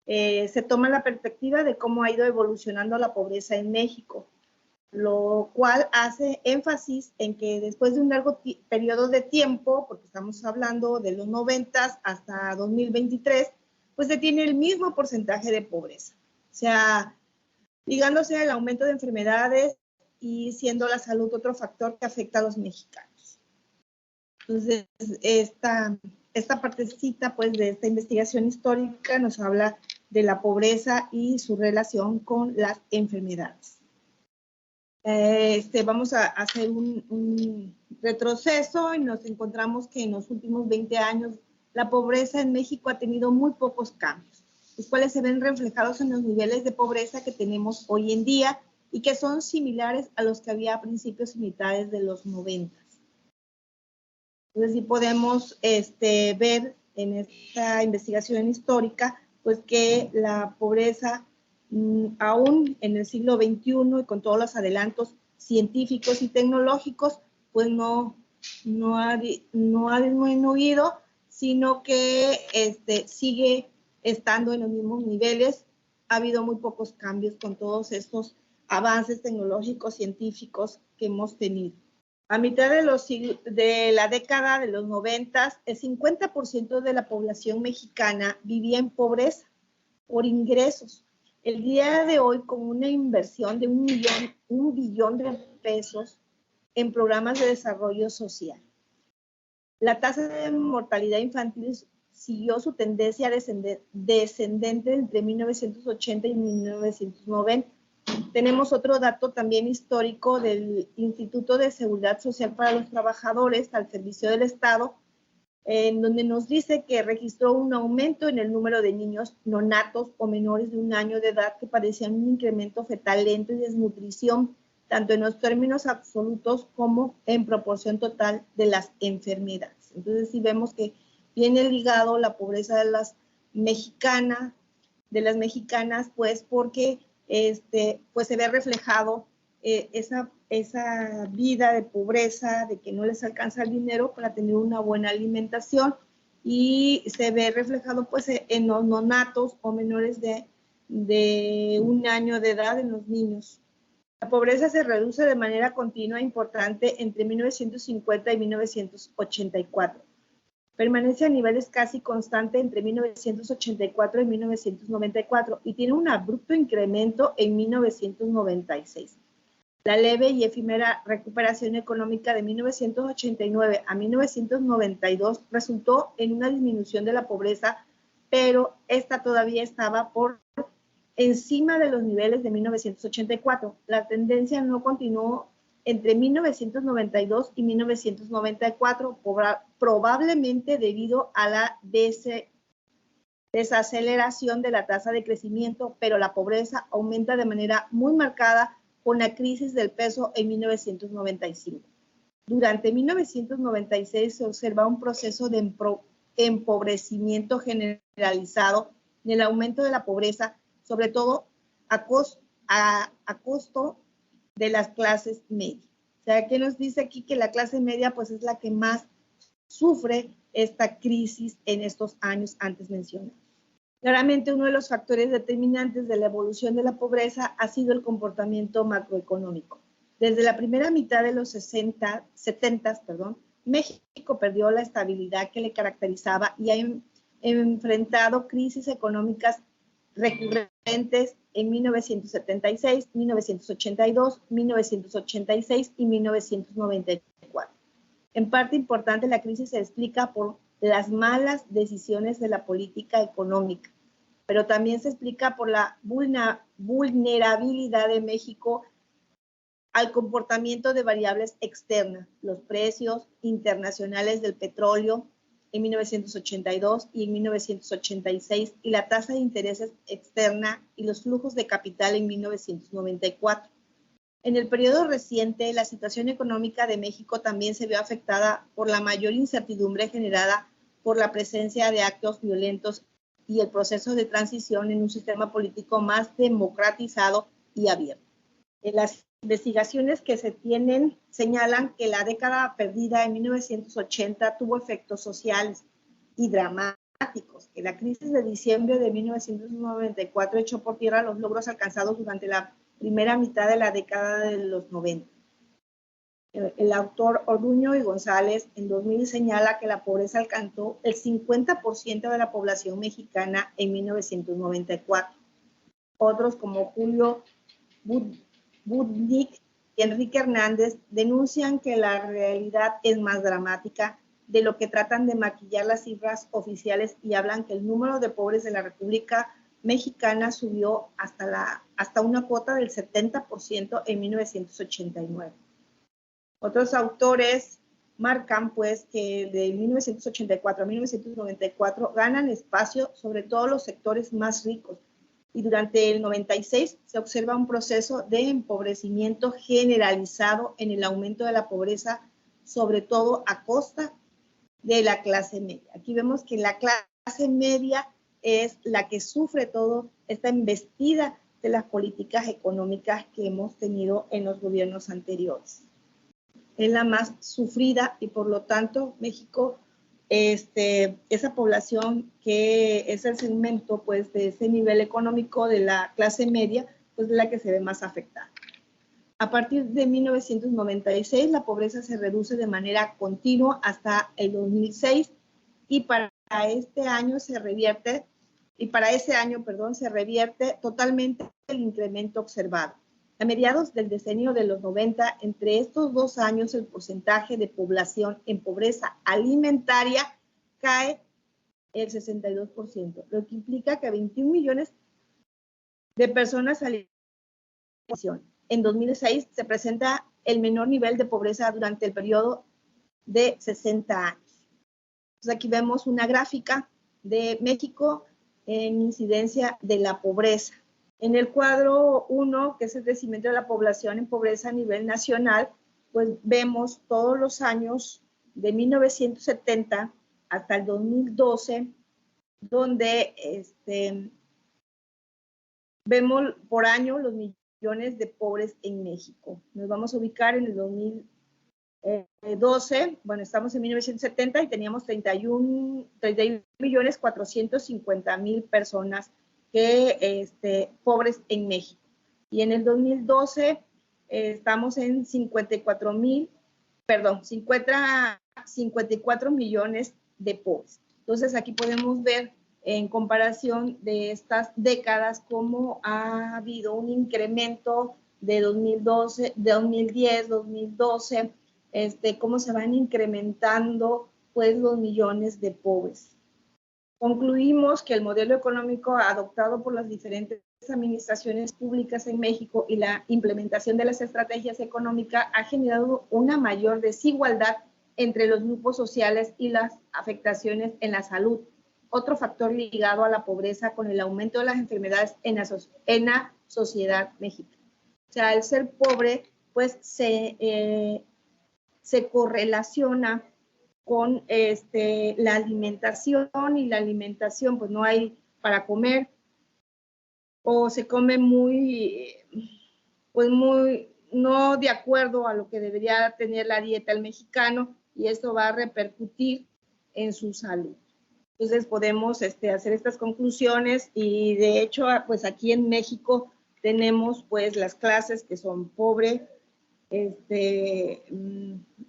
Se toma la perspectiva de cómo ha ido evolucionando la pobreza en México, lo cual hace énfasis en que después de un largo periodo de tiempo, porque estamos hablando de los 90 hasta 2023, pues se tiene el mismo porcentaje de pobreza. O sea, ligándose al aumento de enfermedades y siendo la salud otro factor que afecta a los mexicanos. Entonces, esta partecita pues, de esta investigación histórica nos habla de la pobreza y su relación con las enfermedades. Vamos a hacer un retroceso y nos encontramos que en los últimos 20 años la pobreza en México ha tenido muy pocos cambios, los cuales se ven reflejados en los niveles de pobreza que tenemos hoy en día y que son similares a los que había a principios y mitades de los 90. Entonces sí podemos ver en esta investigación histórica pues que la pobreza aún en el siglo XXI y con todos los adelantos científicos y tecnológicos pues no ha disminuido, sino que sigue estando en los mismos niveles. Ha habido muy pocos cambios con todos estos avances tecnológicos científicos que hemos tenido. A mitad de la década de los 90, el 50% de la población mexicana vivía en pobreza por ingresos. El día de hoy, con una inversión de un billón de pesos en programas de desarrollo social, la tasa de mortalidad infantil siguió su tendencia descendente entre 1980 y 1990. Tenemos otro dato también histórico del Instituto de Seguridad Social para los Trabajadores al servicio del Estado, en donde nos dice que registró un aumento en el número de niños nonatos o menores de 1 año de edad que padecían un incremento fetal lento y desnutrición, tanto en los términos absolutos como en proporción total de las enfermedades. Entonces sí vemos que viene ligado la pobreza de las mexicanas, pues porque pues se ve reflejado esa vida de pobreza, de que no les alcanza el dinero para tener una buena alimentación, y se ve reflejado pues en los nonatos o menores de 1 año de edad en los niños. La pobreza se reduce de manera continua e importante entre 1950 y 1984. Permanece a niveles casi constantes entre 1984 y 1994 y tiene un abrupto incremento en 1996. La leve y efímera recuperación económica de 1989 a 1992 resultó en una disminución de la pobreza, pero esta todavía estaba por encima de los niveles de 1984. La tendencia no continuó entre 1992 y 1994, probablemente debido a la desaceleración de la tasa de crecimiento, pero la pobreza aumenta de manera muy marcada con la crisis del peso en 1995. Durante 1996 se observa un proceso de empobrecimiento generalizado en el aumento de la pobreza, sobre todo a costo de las clases medias. O sea, ¿qué nos dice aquí? Que la clase media pues es la que más sufre esta crisis en estos años antes mencionados. Claramente uno de los factores determinantes de la evolución de la pobreza ha sido el comportamiento macroeconómico. Desde la primera mitad de los 70, México perdió la estabilidad que le caracterizaba y ha enfrentado crisis económicas recurrentes en 1976, 1982, 1986 y 1994. En parte importante, la crisis se explica por las malas decisiones de la política económica, pero también se explica por la vulnerabilidad de México al comportamiento de variables externas, los precios internacionales del petróleo en 1982 y en 1986 y la tasa de intereses externa y los flujos de capital en 1994. En el periodo reciente, la situación económica de México también se vio afectada por la mayor incertidumbre generada por la presencia de actos violentos y el proceso de transición en un sistema político más democratizado y abierto. Las investigaciones que se tienen señalan que la década perdida en 1980 tuvo efectos sociales y dramáticos, que la crisis de diciembre de 1994 echó por tierra los logros alcanzados durante la primera mitad de la década de los 90. El autor Orduño y González en 2000 señala que la pobreza alcanzó el 50% de la población mexicana en 1994. Otros como Julio Budnik y Enrique Hernández denuncian que la realidad es más dramática de lo que tratan de maquillar las cifras oficiales y hablan que el número de pobres de la República Mexicana subió hasta una cuota del 70% en 1989. Otros autores marcan pues que de 1984 a 1994 ganan espacio sobre todo los sectores más ricos, y durante el 96 se observa un proceso de empobrecimiento generalizado en el aumento de la pobreza, sobre todo a costa de la clase media. Aquí vemos que la clase media es la que sufre todo esta embestida de las políticas económicas que hemos tenido en los gobiernos anteriores. Es la más sufrida y por lo tanto México, esa población que es el segmento pues de ese nivel económico de la clase media, pues es la que se ve más afectada. A partir de 1996 la pobreza se reduce de manera continua hasta el 2006 y para este año se revierte, se revierte totalmente el incremento observado. A mediados del decenio de los 90, entre estos 2 años, el porcentaje de población en pobreza alimentaria cae el 62%, lo que implica que 21 millones de personas alimentación. En 2006 se presenta el menor nivel de pobreza durante el periodo de 60 años. Entonces aquí vemos una gráfica de México en incidencia de la pobreza. En el cuadro 1, que es el crecimiento de la población en pobreza a nivel nacional, pues vemos todos los años de 1970 hasta el 2012, donde vemos por año los millones de pobres en México. Nos vamos a ubicar en el 2012, bueno, estamos en 1970 y teníamos 31.450.000 personas pobres en México. Y en el 2012 estamos en 54 millones de pobres. Entonces aquí podemos ver en comparación de estas décadas cómo ha habido un incremento de 2012, 2010, 2012, cómo se van incrementando pues los millones de pobres. Concluimos que el modelo económico adoptado por las diferentes administraciones públicas en México y la implementación de las estrategias económicas ha generado una mayor desigualdad entre los grupos sociales y las afectaciones en la salud. Otro factor ligado a la pobreza con el aumento de las enfermedades en la sociedad mexicana. O sea, el ser pobre pues se correlaciona con la alimentación, y la alimentación pues no hay para comer o se come no de acuerdo a lo que debería tener la dieta del mexicano, y esto va a repercutir en su salud. Entonces podemos hacer estas conclusiones, y de hecho pues aquí en México tenemos pues las clases que son pobres,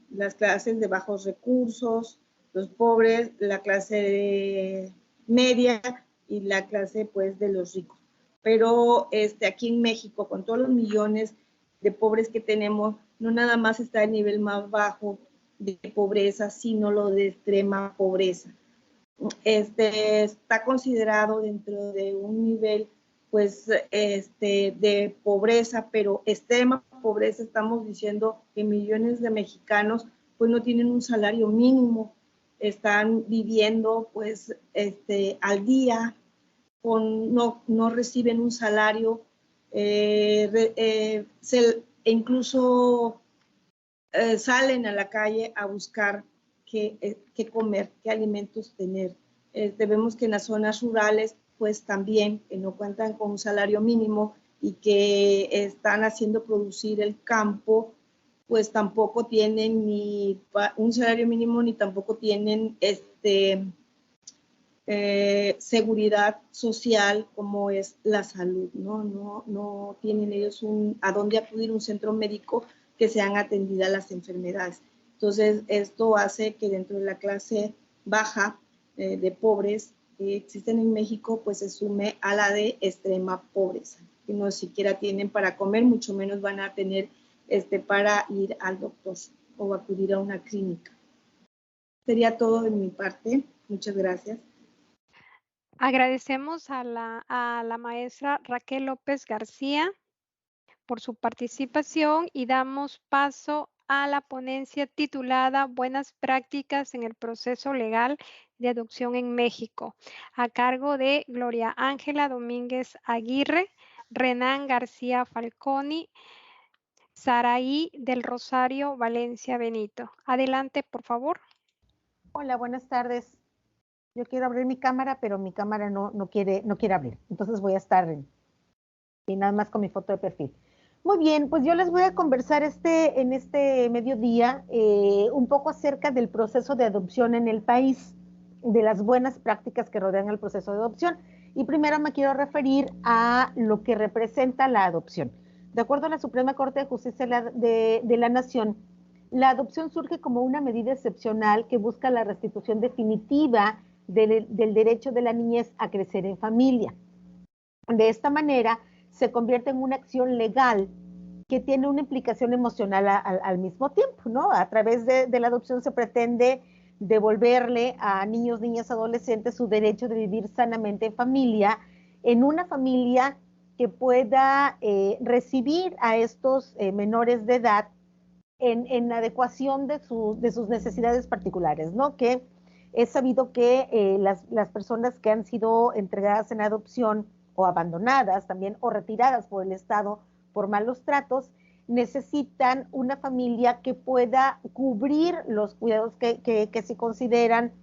las clases de bajos recursos, los pobres, la clase media y la clase pues de los ricos. Pero aquí en México, con todos los millones de pobres que tenemos, no nada más está el nivel más bajo de pobreza, sino lo de extrema pobreza. Está considerado dentro de un nivel pues de pobreza, pero extrema pobreza estamos diciendo que millones de mexicanos pues no tienen un salario mínimo, están viviendo pues al día, no reciben un salario, incluso salen a la calle a buscar qué comer, qué alimentos tener. Vemos que en las zonas rurales pues también que no cuentan con un salario mínimo y que están haciendo producir el campo, pues tampoco tienen ni un salario mínimo ni tampoco tienen seguridad social como es la salud, no tienen ellos a dónde acudir, un centro médico que sean atendidas las enfermedades. Entonces esto hace que dentro de la clase baja de pobres que existen en México pues se sume a la de extrema pobreza, que no siquiera tienen para comer, mucho menos van a tener para ir al doctor o acudir a una clínica. Sería todo de mi parte. Muchas gracias. Agradecemos a la maestra Raquel López García por su participación y damos paso a la ponencia titulada Buenas prácticas en el proceso legal de adopción en México, a cargo de Gloria Ángela Domínguez Aguirre, Renan García Falconi, Saraí del Rosario Valencia Benito. Adelante, por favor. Hola, buenas tardes. Yo quiero abrir mi cámara, pero mi cámara no quiere abrir. Entonces voy a estar y nada más con mi foto de perfil. Muy bien, pues yo les voy a conversar en este mediodía un poco acerca del proceso de adopción en el país, de las buenas prácticas que rodean el proceso de adopción. Y primero me quiero referir a lo que representa la adopción. De acuerdo a la Suprema Corte de Justicia de la Nación, la adopción surge como una medida excepcional que busca la restitución definitiva del derecho de la niñez a crecer en familia. De esta manera, se convierte en una acción legal que tiene una implicación emocional al mismo tiempo, ¿no? A través de la adopción se pretende devolverle a niños, niñas, adolescentes su derecho de vivir sanamente en familia, en una familia que pueda recibir a estos menores de edad en adecuación de sus necesidades particulares, ¿no? Que es sabido que las personas que han sido entregadas en adopción o abandonadas también o retiradas por el Estado por malos tratos, necesitan una familia que pueda cubrir los cuidados que se consideran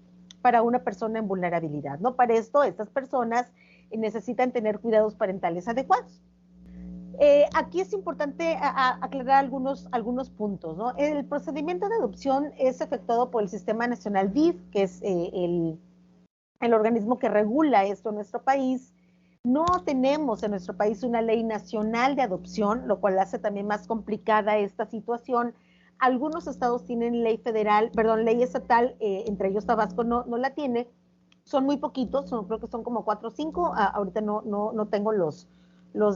para una persona en vulnerabilidad, ¿no? Para esto, estas personas necesitan tener cuidados parentales adecuados. Aquí es importante aclarar algunos puntos, ¿no? El procedimiento de adopción es efectuado por el Sistema Nacional DIF, que es el organismo que regula esto en nuestro país. No tenemos en nuestro país una ley nacional de adopción, lo cual hace también más complicada esta situación. Algunos estados tienen ley estatal, entre ellos Tabasco no la tiene. Son muy poquitos, creo que son como 4 o 5. Ahorita no tengo los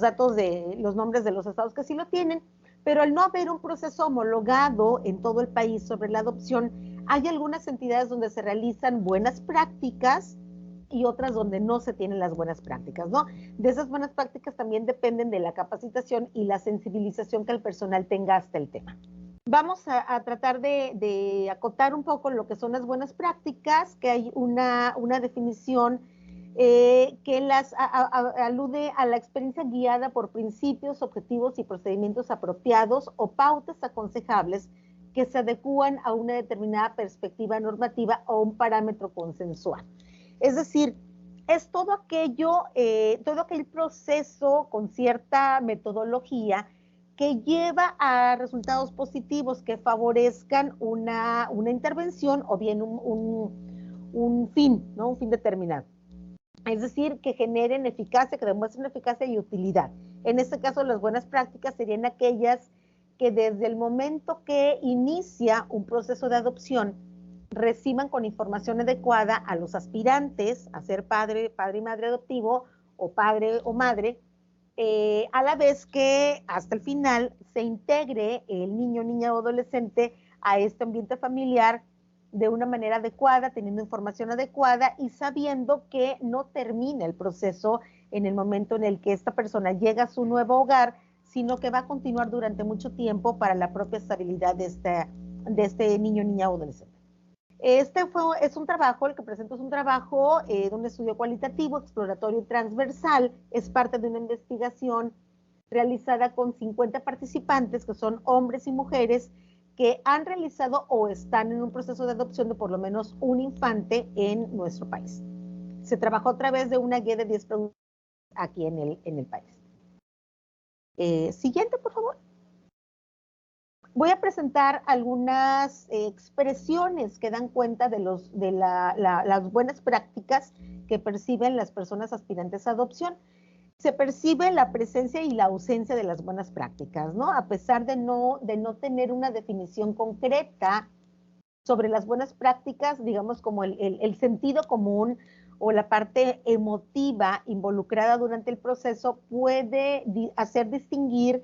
datos de los nombres de los estados que sí lo tienen, pero al no haber un proceso homologado en todo el país sobre la adopción, hay algunas entidades donde se realizan buenas prácticas y otras donde no se tienen las buenas prácticas, ¿no? De esas buenas prácticas también dependen de la capacitación y la sensibilización que el personal tenga hasta el tema. Vamos a tratar de acotar un poco lo que son las buenas prácticas, que hay una definición que alude a la experiencia guiada por principios, objetivos y procedimientos apropiados o pautas aconsejables que se adecúan a una determinada perspectiva normativa o un parámetro consensual. Es decir, es todo aquel proceso con cierta metodología que lleva a resultados positivos que favorezcan una intervención o bien un fin, ¿no? Un fin determinado. Es decir, que generen eficacia, que demuestren eficacia y utilidad. En este caso, las buenas prácticas serían aquellas que desde el momento que inicia un proceso de adopción reciban con información adecuada a los aspirantes a ser padre y madre adoptivo o padre o madre, a la vez que hasta el final se integre el niño, niña o adolescente a este ambiente familiar de una manera adecuada, teniendo información adecuada y sabiendo que no termina el proceso en el momento en el que esta persona llega a su nuevo hogar, sino que va a continuar durante mucho tiempo para la propia estabilidad de este niño, niña o adolescente. Es un trabajo, el que presento es un trabajo de un estudio cualitativo, exploratorio y transversal. Es parte de una investigación realizada con 50 participantes, que son hombres y mujeres, que han realizado o están en un proceso de adopción de por lo menos un infante en nuestro país. Se trabajó a través de una guía de 10 preguntas aquí en el país. Siguiente, por favor. Voy a presentar algunas expresiones que dan cuenta de las buenas prácticas que perciben las personas aspirantes a adopción. Se percibe la presencia y la ausencia de las buenas prácticas, ¿no? A pesar de no tener una definición concreta sobre las buenas prácticas, digamos como el sentido común o la parte emotiva involucrada durante el proceso puede hacer distinguir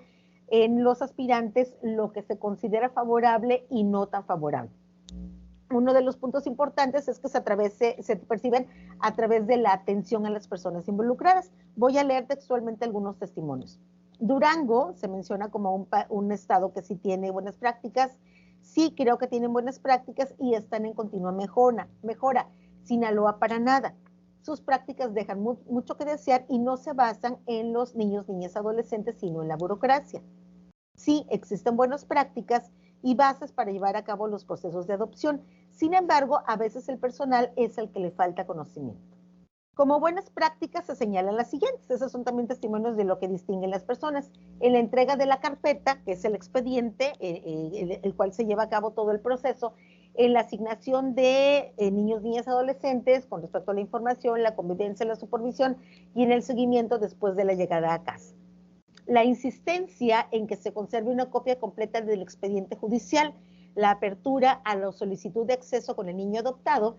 en los aspirantes lo que se considera favorable y no tan favorable. Uno de los puntos importantes es que se perciben a través de la atención a las personas involucradas. Voy a leer textualmente algunos testimonios. Durango se menciona como un estado que sí tiene buenas prácticas. sí creo que tienen buenas prácticas y están en continua mejora. Sinaloa para nada. Sus prácticas dejan mucho que desear y no se basan en los niños, niñas, adolescentes, sino en la burocracia. Sí, existen buenas prácticas y bases para llevar a cabo los procesos de adopción. Sin embargo, a veces el personal es el que le falta conocimiento. Como buenas prácticas se señalan las siguientes. Esos son también testimonios de lo que distinguen las personas. En la entrega de la carpeta, que es el expediente, el cual se lleva a cabo todo el proceso, en la asignación de niños, niñas, adolescentes con respecto a la información, la convivencia, la supervisión y en el seguimiento después de la llegada a casa. La insistencia en que se conserve una copia completa del expediente judicial, la apertura a la solicitud de acceso con el niño adoptado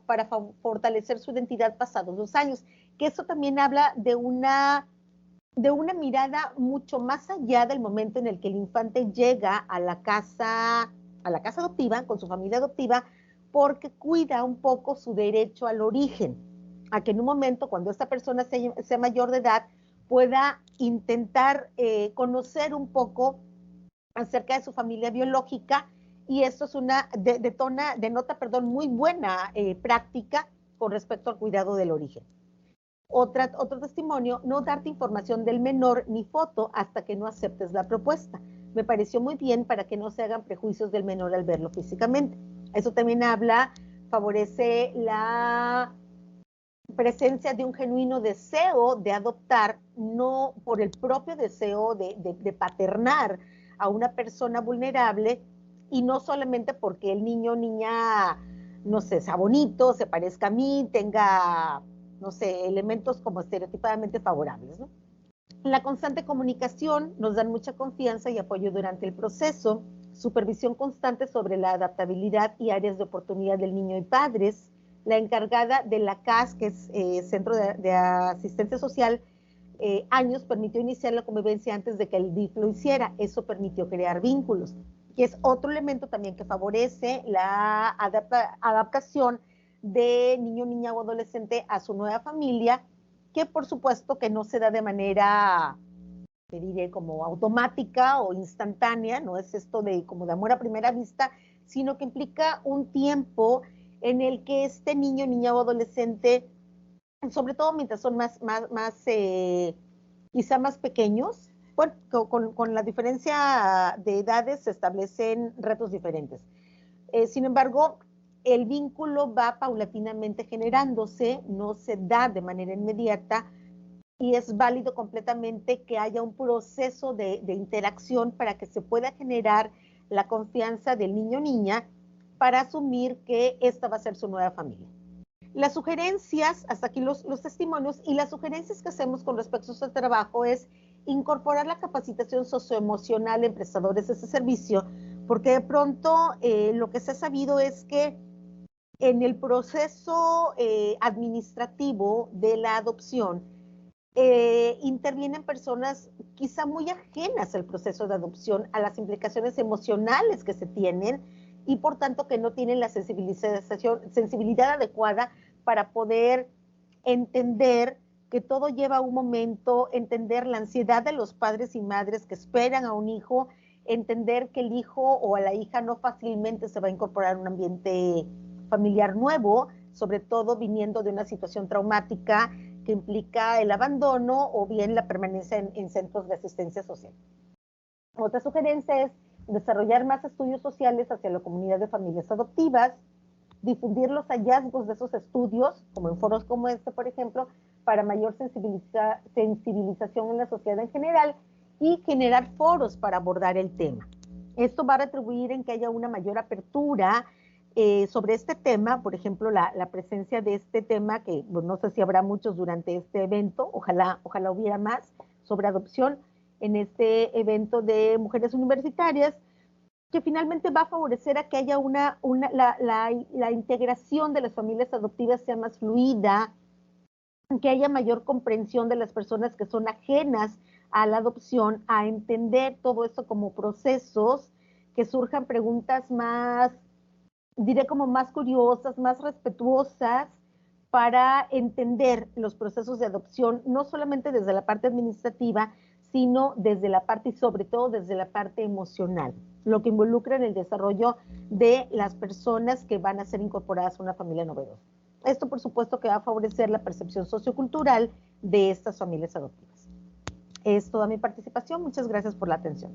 para fortalecer su identidad pasados los años, que eso también habla de una mirada mucho más allá del momento en el que el infante llega a la casa adoptiva, con su familia adoptiva, porque cuida un poco su derecho al origen, a que en un momento, cuando esta persona sea mayor de edad, pueda intentar conocer un poco acerca de su familia biológica, y esto es denota muy buena práctica con respecto al cuidado del origen. Otro testimonio, no darte información del menor ni foto hasta que no aceptes la propuesta. Me pareció muy bien para que no se hagan prejuicios del menor al verlo físicamente. Eso también favorece la presencia de un genuino deseo de adoptar, no por el propio deseo de paternar a una persona vulnerable, y no solamente porque el niño o niña, no sé, sea bonito, se parezca a mí, tenga, no sé, elementos como estereotipadamente favorables, ¿no? La constante comunicación nos dan mucha confianza y apoyo durante el proceso, supervisión constante sobre la adaptabilidad y áreas de oportunidad del niño y padres. La encargada de la CAS, que es Centro de Asistencia Social, años permitió iniciar la convivencia antes de que el DIF lo hiciera. Eso permitió crear vínculos, que es otro elemento también que favorece la adaptación de niño, niña o adolescente a su nueva familia, que por supuesto que no se da de manera, te diré, como automática o instantánea, no es esto como de amor a primera vista, sino que implica un tiempo en el que este niño, niña o adolescente, sobre todo mientras son quizá más pequeños, bueno, con la diferencia de edades se establecen retos diferentes. Sin embargo, el vínculo va paulatinamente generándose, no se da de manera inmediata, y es válido completamente que haya un proceso de interacción para que se pueda generar la confianza del niño o niña para asumir que esta va a ser su nueva familia. Las sugerencias, hasta aquí los testimonios, y las sugerencias que hacemos con respecto a este trabajo es incorporar la capacitación socioemocional en prestadores de ese servicio, porque de pronto lo que se ha sabido es que en el proceso administrativo de la adopción intervienen personas quizá muy ajenas al proceso de adopción, a las implicaciones emocionales que se tienen, y por tanto que no tienen la sensibilidad adecuada para poder entender que todo lleva un momento, entender la ansiedad de los padres y madres que esperan a un hijo, entender que el hijo o a la hija no fácilmente se va a incorporar a un ambiente familiar nuevo, sobre todo viniendo de una situación traumática que implica el abandono o bien la permanencia en centros de asistencia social. Otra sugerencia es desarrollar más estudios sociales hacia la comunidad de familias adoptivas, difundir los hallazgos de esos estudios, como en foros como este, por ejemplo, para mayor sensibilización en la sociedad en general, y generar foros para abordar el tema. Esto va a retribuir en que haya una mayor apertura sobre este tema, por ejemplo, la presencia de este tema, que bueno, no sé si habrá muchos durante este evento, ojalá hubiera más sobre adopción en este evento de mujeres universitarias, que finalmente va a favorecer a que haya la integración de las familias adoptivas sea más fluida, que haya mayor comprensión de las personas que son ajenas a la adopción, a entender todo esto como procesos, que surjan preguntas más, diré como más curiosas, más respetuosas, para entender los procesos de adopción, no solamente desde la parte administrativa, sino desde la parte, y sobre todo desde la parte emocional, lo que involucra en el desarrollo de las personas que van a ser incorporadas a una familia novedosa. Esto, por supuesto, que va a favorecer la percepción sociocultural de estas familias adoptivas. Es toda mi participación. Muchas gracias por la atención.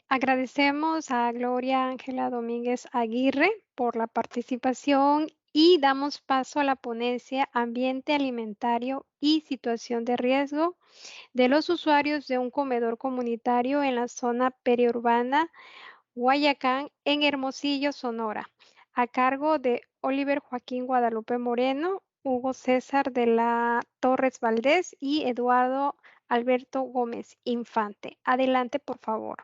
Agradecemos a Gloria Ángela Domínguez Aguirre por la participación y damos paso a la ponencia Ambiente Alimentario y Situación de Riesgo de los usuarios de un comedor comunitario en la zona periurbana Guayacán, en Hermosillo, Sonora, a cargo de Oliver Joaquín Guadalupe Moreno, Hugo César de la Torres Valdés y Eduardo Alberto Gómez Infante. Adelante, por favor.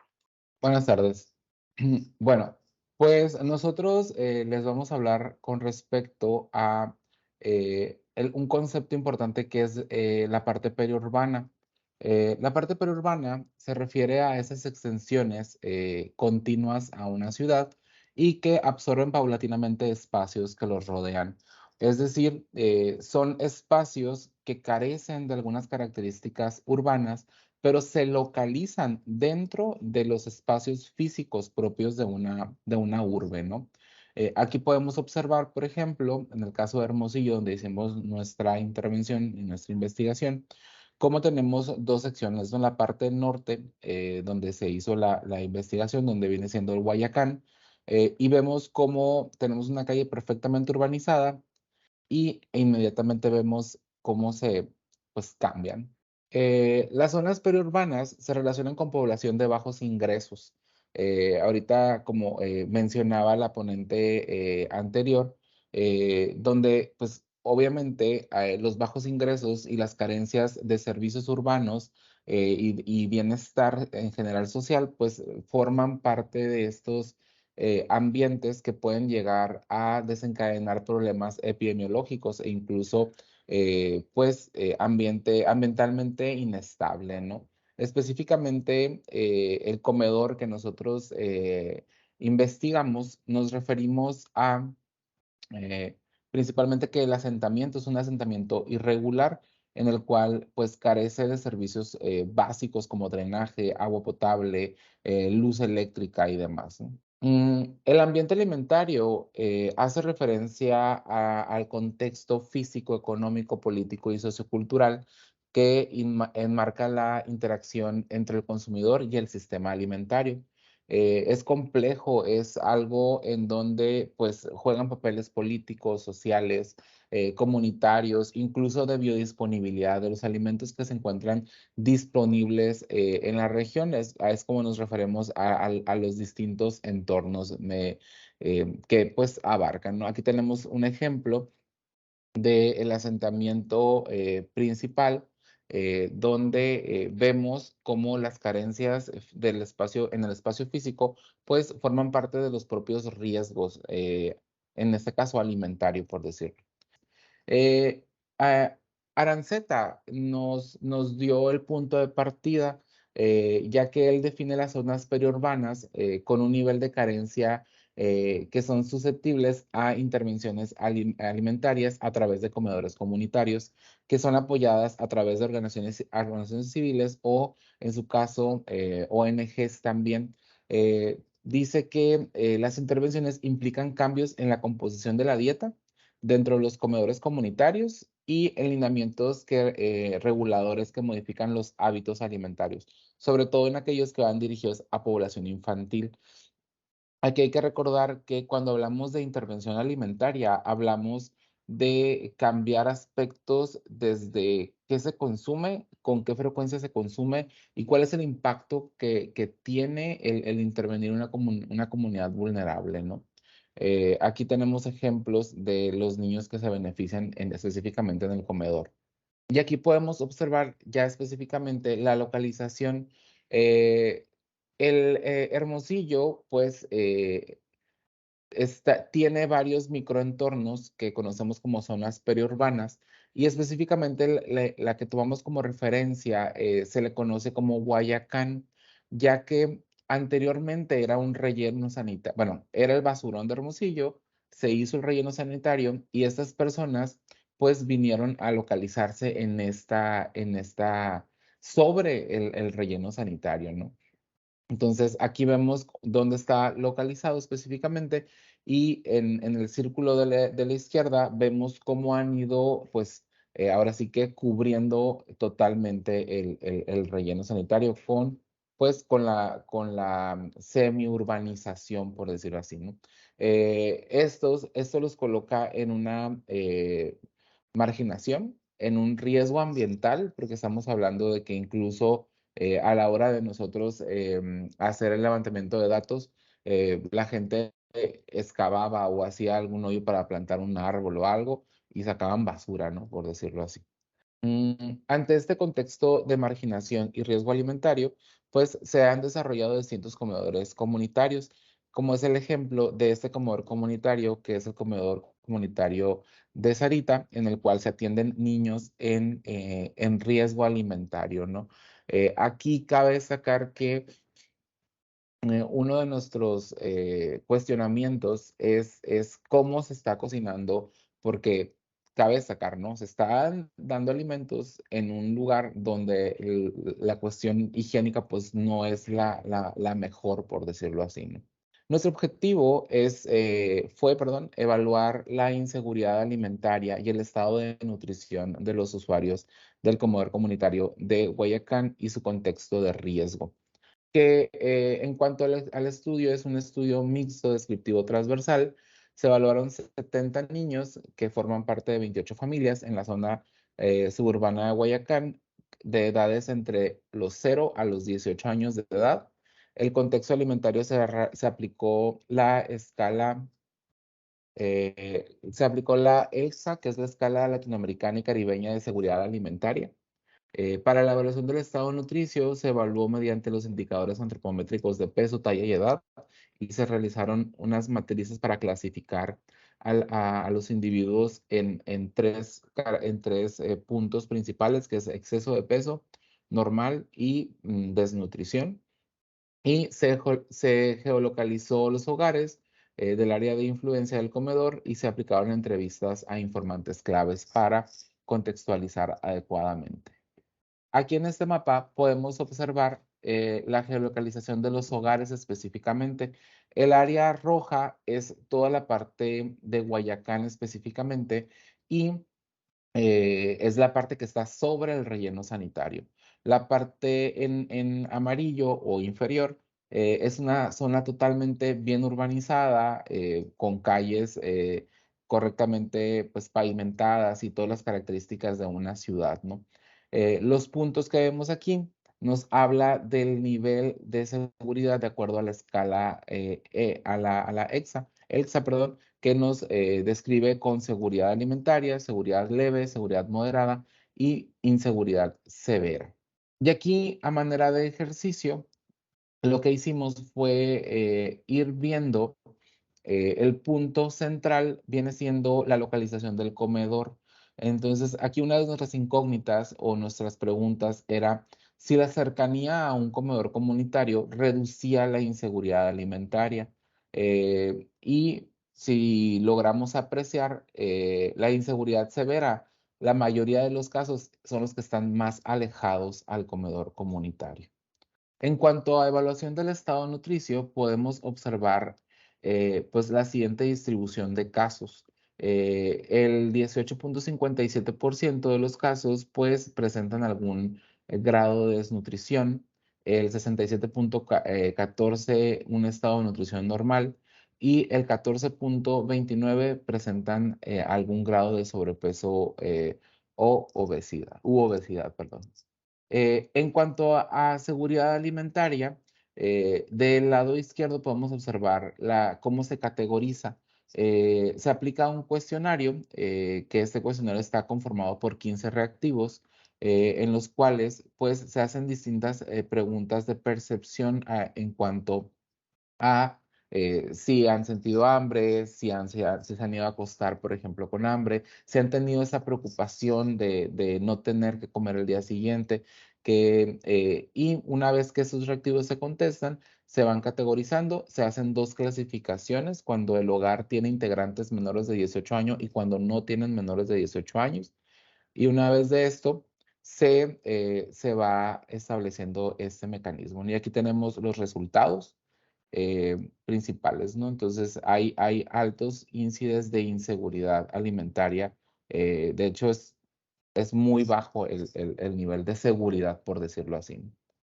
Buenas tardes. Bueno, pues nosotros les vamos a hablar con respecto a un concepto importante que es la parte periurbana. La parte periurbana se refiere a esas extensiones continuas a una ciudad y que absorben paulatinamente espacios que los rodean. Es decir, son espacios que carecen de algunas características urbanas, pero se localizan dentro de los espacios físicos propios de una urbe, ¿no? Aquí podemos observar, por ejemplo, en el caso de Hermosillo, donde hicimos nuestra intervención y nuestra investigación, cómo tenemos dos secciones, en la parte norte, donde se hizo la investigación, donde viene siendo el Guayacán, y vemos cómo tenemos una calle perfectamente urbanizada y inmediatamente vemos cómo se, pues, cambian. Las zonas periurbanas se relacionan con población de bajos ingresos. Ahorita, como mencionaba la ponente anterior, donde pues obviamente los bajos ingresos y las carencias de servicios urbanos y bienestar en general social, pues forman parte de estos ambientes que pueden llegar a desencadenar problemas epidemiológicos e incluso ambientalmente inestable, ¿no? Específicamente, el comedor que nosotros investigamos, nos referimos a principalmente que el asentamiento es un asentamiento irregular en el cual pues carece de servicios básicos como drenaje, agua potable, luz eléctrica y demás, ¿no? El ambiente alimentario hace referencia al contexto físico, económico, político y sociocultural que enmarca la interacción entre el consumidor y el sistema alimentario. Es complejo, es algo en donde pues juegan papeles políticos, sociales, comunitarios, incluso de biodisponibilidad de los alimentos que se encuentran disponibles en las regiones. Es como nos referimos a los distintos entornos que pues abarcan, ¿no? Aquí tenemos un ejemplo del asentamiento principal, donde vemos cómo las carencias del espacio, en el espacio físico, pues forman parte de los propios riesgos, en este caso alimentario, por decirlo. A- Aranceta nos dio el punto de partida, ya que él define las zonas periurbanas con un nivel de carencia que son susceptibles a intervenciones alimentarias a través de comedores comunitarios, que son apoyadas a través de organizaciones civiles o, en su caso, ONGs también. Dice que las intervenciones implican cambios en la composición de la dieta dentro de los comedores comunitarios y en lineamientos reguladores que modifican los hábitos alimentarios, sobre todo en aquellos que van dirigidos a población infantil. Aquí hay que recordar que cuando hablamos de intervención alimentaria, hablamos de cambiar aspectos desde qué se consume, con qué frecuencia se consume y cuál es el impacto que tiene el intervenir en una comunidad vulnerable, ¿no? Aquí tenemos ejemplos de los niños que se benefician específicamente en el comedor. Y aquí podemos observar ya específicamente la localización. El Hermosillo, pues, tiene varios microentornos que conocemos como zonas periurbanas y específicamente la que tomamos como referencia se le conoce como Guayacán, ya que anteriormente era un relleno sanitario, bueno, era el basurón de Hermosillo, se hizo el relleno sanitario y estas personas pues vinieron a localizarse en esta sobre el relleno sanitario, ¿no? Entonces, aquí vemos dónde está localizado específicamente y en el círculo de la izquierda vemos cómo han ido, pues, ahora sí que cubriendo totalmente el relleno sanitario con la semi-urbanización, por decirlo así, ¿no? Esto los coloca en una marginación, en un riesgo ambiental, porque estamos hablando de que incluso a la hora de nosotros hacer el levantamiento de datos, la gente excavaba o hacía algún hoyo para plantar un árbol o algo y sacaban basura, ¿no? Por decirlo así. Ante este contexto de marginación y riesgo alimentario, pues se han desarrollado distintos comedores comunitarios, como es el ejemplo de este comedor comunitario, que es el comedor comunitario de Sarita, en el cual se atienden niños en riesgo alimentario, ¿no? Aquí cabe destacar que uno de nuestros cuestionamientos es cómo se está cocinando, porque cabe destacar, ¿no? Se están dando alimentos en un lugar donde la cuestión higiénica pues no es la mejor, por decirlo así, ¿no? Nuestro objetivo fue evaluar la inseguridad alimentaria y el estado de nutrición de los usuarios del comedor comunitario de Guayacán y su contexto de riesgo que en cuanto al estudio, es un estudio mixto descriptivo transversal. Se evaluaron 70 niños que forman parte de 28 familias en la zona suburbana de Guayacán, de edades entre los 0 a los 18 años de edad. El contexto alimentario se aplicó la escala, se aplicó la ELSA, que es la escala latinoamericana y caribeña de seguridad alimentaria. Para la evaluación del estado nutricio se evaluó mediante los indicadores antropométricos de peso, talla y edad y se realizaron unas matrices para clasificar a los individuos en tres puntos principales, que es exceso de peso, normal y desnutrición. Y se geolocalizó los hogares del área de influencia del comedor y se aplicaron entrevistas a informantes claves para contextualizar adecuadamente. Aquí en este mapa podemos observar la geolocalización de los hogares específicamente. El área roja es toda la parte de Guayacán específicamente y es la parte que está sobre el relleno sanitario. La parte en amarillo o inferior es una zona totalmente bien urbanizada, con calles correctamente pues, pavimentadas y todas las características de una ciudad, ¿no? Los puntos que vemos aquí nos habla del nivel de seguridad de acuerdo a la escala, a la ELSA, perdón, que nos describe con seguridad alimentaria, seguridad leve, seguridad moderada y inseguridad severa. Y aquí, a manera de ejercicio, lo que hicimos fue ir viendo el punto central viene siendo la localización del comedor. Entonces, aquí una de nuestras incógnitas o nuestras preguntas era si la cercanía a un comedor comunitario reducía la inseguridad alimentaria. Y si logramos apreciar la inseguridad severa, la mayoría de los casos son los que están más alejados al comedor comunitario. En cuanto a evaluación del estado nutricio, podemos observar pues la siguiente distribución de casos. El 18.57% de los casos pues presentan algún grado de desnutrición, el 67.14% un estado de nutrición normal y el 14.29% presentan algún grado de sobrepeso o obesidad, perdón. En cuanto a seguridad alimentaria, del lado izquierdo podemos observar cómo se categoriza. Se aplica un cuestionario, que este cuestionario está conformado por 15 reactivos, en los cuales pues, se hacen distintas preguntas de percepción en cuanto a si han sentido hambre, si se han ido a acostar, por ejemplo, con hambre, si han tenido esa preocupación de no tener que comer el día siguiente, y una vez que esos reactivos se contestan, se van categorizando, se hacen dos clasificaciones, cuando el hogar tiene integrantes menores de 18 años y cuando no tienen menores de 18 años. Y una vez de esto, se va estableciendo este mecanismo. Y aquí tenemos los resultados principales, ¿no? Entonces, hay altos índices de inseguridad alimentaria. De hecho, es muy bajo el nivel de seguridad, por decirlo así.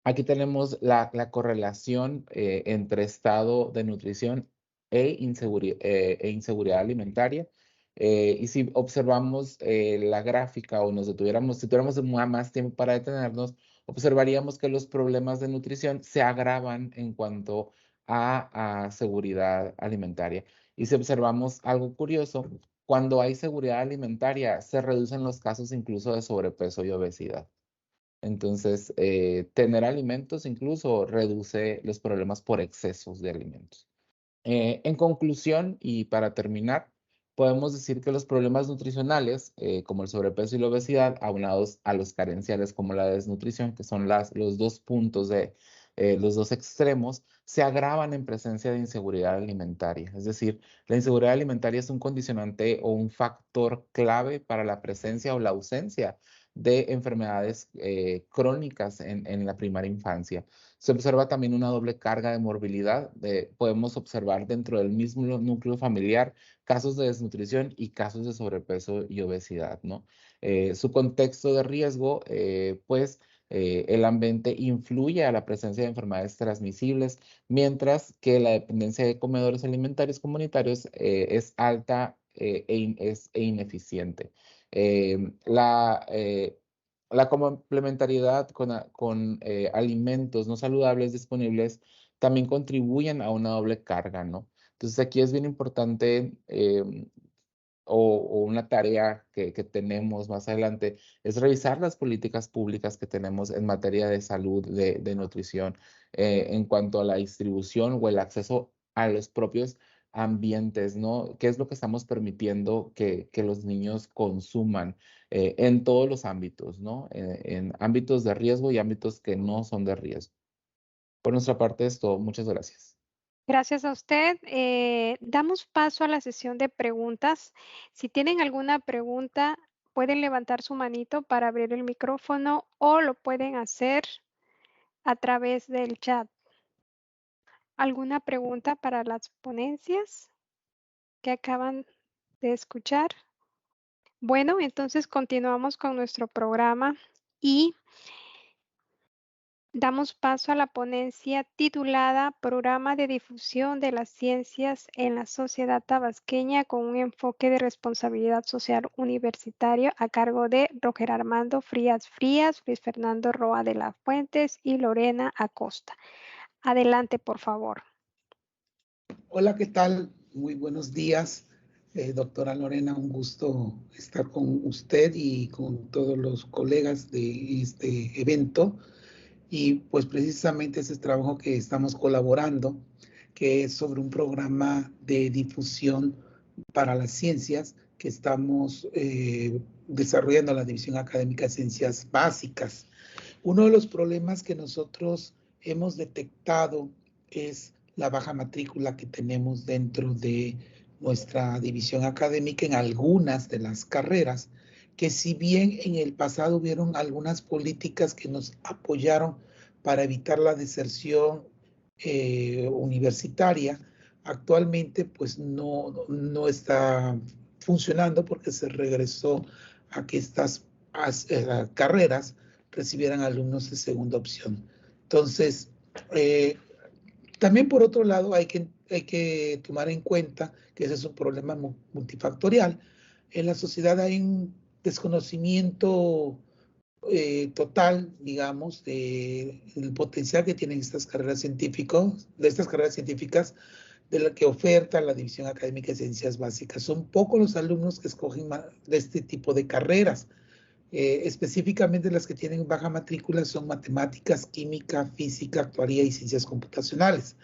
Aquí tenemos la correlación entre estado de nutrición e inseguridad alimentaria. Y si observamos la gráfica o si tuviéramos más tiempo para detenernos, observaríamos que los problemas de nutrición se agravan en cuanto a seguridad alimentaria. Y si observamos algo curioso, cuando hay seguridad alimentaria, se reducen los casos incluso de sobrepeso y obesidad. Entonces, tener alimentos incluso reduce los problemas por excesos de alimentos. En conclusión, y para terminar, podemos decir que los problemas nutricionales, como el sobrepeso y la obesidad, aunados a los carenciales como la desnutrición, que son los dos puntos los dos extremos, se agravan en presencia de inseguridad alimentaria. Es decir, la inseguridad alimentaria es un condicionante o un factor clave para la presencia o la ausencia de enfermedades crónicas en la primera infancia. Se observa también una doble carga de morbilidad. Podemos observar dentro del mismo núcleo familiar casos de desnutrición y casos de sobrepeso y obesidad, ¿no? Su contexto de riesgo, el ambiente influye a la presencia de enfermedades transmisibles, mientras que la dependencia de comedores alimentarios comunitarios es alta e ineficiente. La complementariedad con alimentos no saludables disponibles también contribuyen a una doble carga, ¿no? Entonces aquí es bien importante o una tarea que tenemos más adelante es revisar las políticas públicas que tenemos en materia de salud, de nutrición, en cuanto a la distribución o el acceso a los propios ambientes, ¿no? ¿Qué es lo que estamos permitiendo que los niños consuman en todos los ámbitos, ¿no? En ámbitos de riesgo y ámbitos que no son de riesgo. Por nuestra parte es todo. Muchas gracias. Gracias a usted. Damos paso a la sesión de preguntas. Si tienen alguna pregunta, pueden levantar su manito para abrir el micrófono o lo pueden hacer a través del chat. ¿Alguna pregunta para las ponencias que acaban de escuchar? Bueno, entonces continuamos con nuestro programa y damos paso a la ponencia titulada Programa de difusión de las ciencias en la sociedad tabasqueña con un enfoque de responsabilidad social universitario a cargo de Roger Armando Frías, Luis Fernando Roa de la Fuentes y Lorena Acosta. Adelante, por favor. Hola, ¿qué tal? Muy buenos días, doctora Lorena. Un gusto estar con usted y con todos los colegas de este evento. Y pues precisamente ese trabajo que estamos colaborando, que es sobre un programa de difusión para las ciencias que estamos desarrollando en la División Académica de Ciencias Básicas. Uno de los problemas que nosotros hemos detectado es la baja matrícula que tenemos dentro de nuestra división académica en algunas de las carreras, que si bien en el pasado hubieron algunas políticas que nos apoyaron para evitar la deserción universitaria, actualmente pues no está funcionando porque se regresó a que estas carreras recibieran alumnos de segunda opción. Entonces, también por otro lado hay que tomar en cuenta que ese es un problema multifactorial. En la sociedad hay un desconocimiento total, digamos, del potencial que tienen estas carreras científicas, de la que oferta la División Académica de Ciencias Básicas. Son pocos los alumnos que escogen de este tipo de carreras. Específicamente las que tienen baja matrícula son matemáticas, química, física, actuaría y ciencias computacionales,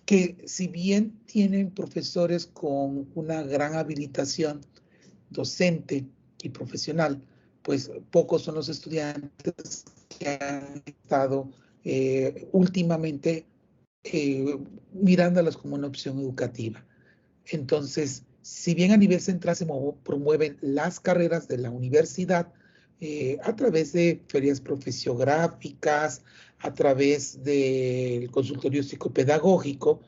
que si bien tienen profesores con una gran habilitación docente y profesional, pues pocos son los estudiantes que han estado últimamente mirándolas como una opción educativa. Entonces, si bien a nivel central se promueven las carreras de la universidad, a través de ferias profesiográficas, a través del consultorio psicopedagógico,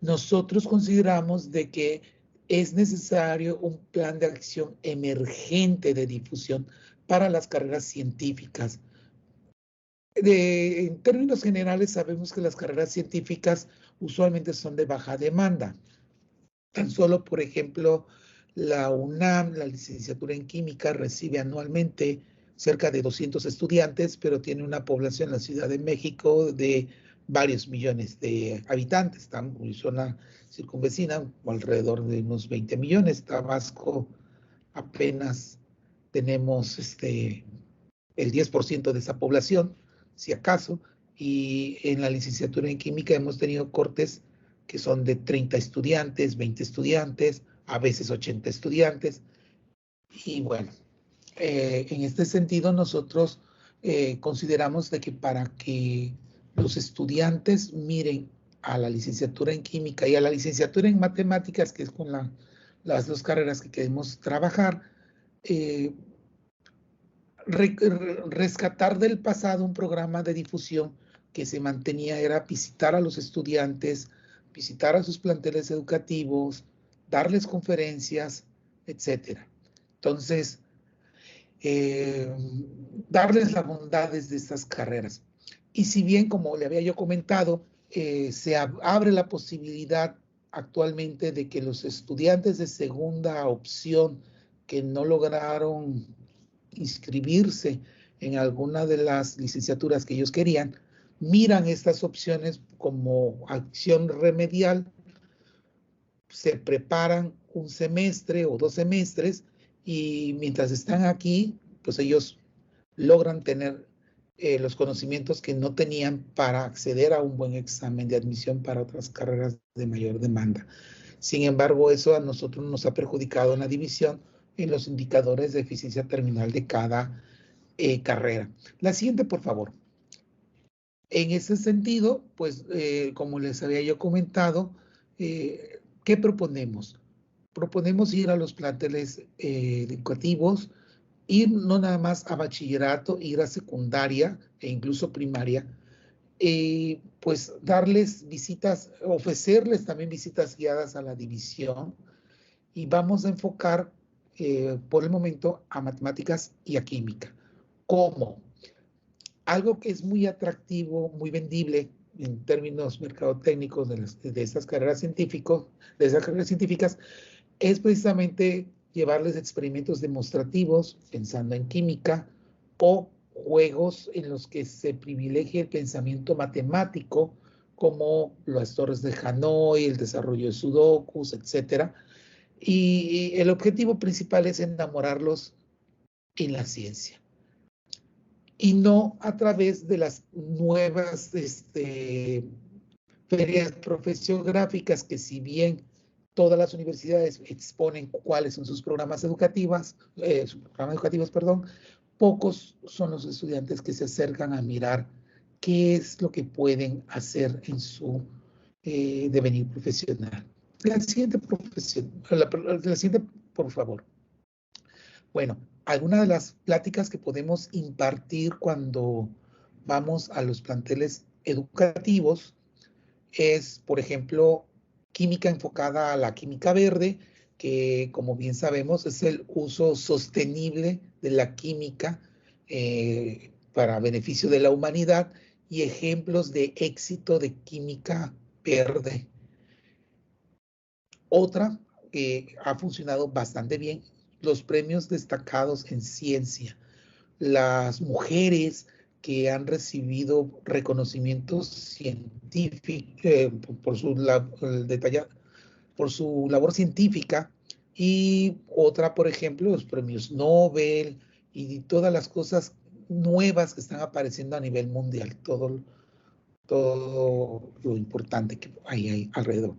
nosotros consideramos de que es necesario un plan de acción emergente de difusión para las carreras científicas. En términos generales, sabemos que las carreras científicas usualmente son de baja demanda. Tan solo, por ejemplo, la UNAM, la licenciatura en química, recibe anualmente cerca de 200 estudiantes, pero tiene una población en la Ciudad de México de varios millones de habitantes. Estamos en zona circunvecina, alrededor de unos 20 millones. Tabasco apenas tenemos el 10% de esa población, si acaso, y en la licenciatura en química hemos tenido cortes que son de 30 estudiantes, 20 estudiantes, a veces 80 estudiantes, y bueno, en este sentido nosotros consideramos de que para que los estudiantes miren a la licenciatura en química y a la licenciatura en matemáticas, que es con las dos carreras que queremos trabajar, rescatar del pasado un programa de difusión que se mantenía, era visitar a los estudiantes, visitar a sus planteles educativos, darles conferencias, etcétera. Entonces, darles las bondades de estas carreras. Y si bien, como le había yo comentado, se abre la posibilidad actualmente de que los estudiantes de segunda opción que no lograron inscribirse en alguna de las licenciaturas que ellos querían, miran estas opciones como acción remedial, se preparan un semestre o 2 semestres y mientras están aquí, pues ellos logran tener los conocimientos que no tenían para acceder a un buen examen de admisión para otras carreras de mayor demanda. Sin embargo, eso a nosotros nos ha perjudicado en la división en los indicadores de eficiencia terminal de cada carrera. La siguiente, por favor. En ese sentido, pues, como les había yo comentado, ¿qué proponemos? Proponemos ir a los planteles educativos, ir no nada más a bachillerato, ir a secundaria e incluso primaria, pues darles visitas, ofrecerles también visitas guiadas a la división y vamos a enfocar por el momento a matemáticas y a química. ¿Cómo? Algo que es muy atractivo, muy vendible en términos mercadotécnicos de estas carreras científicas, es precisamente llevarles experimentos demostrativos, pensando en química, o juegos en los que se privilegie el pensamiento matemático, como las torres de Hanoi, el desarrollo de sudokus, etcétera. Y el objetivo principal es enamorarlos en la ciencia. Y no a través de las nuevas ferias profesiográficas que, si bien todas las universidades exponen cuáles son sus programas educativos, pocos son los estudiantes que se acercan a mirar qué es lo que pueden hacer en su devenir profesional. La siguiente, por favor. Bueno, algunas de las pláticas que podemos impartir cuando vamos a los planteles educativos es, por ejemplo, química enfocada a la química verde, que como bien sabemos es el uso sostenible de la química para beneficio de la humanidad y ejemplos de éxito de química verde. Otra que ha funcionado bastante bien, los premios destacados en ciencia. Las mujeres que han recibido reconocimientos científicos por su labor científica, y otra, por ejemplo, los premios Nobel y todas las cosas nuevas que están apareciendo a nivel mundial, todo lo importante que hay alrededor.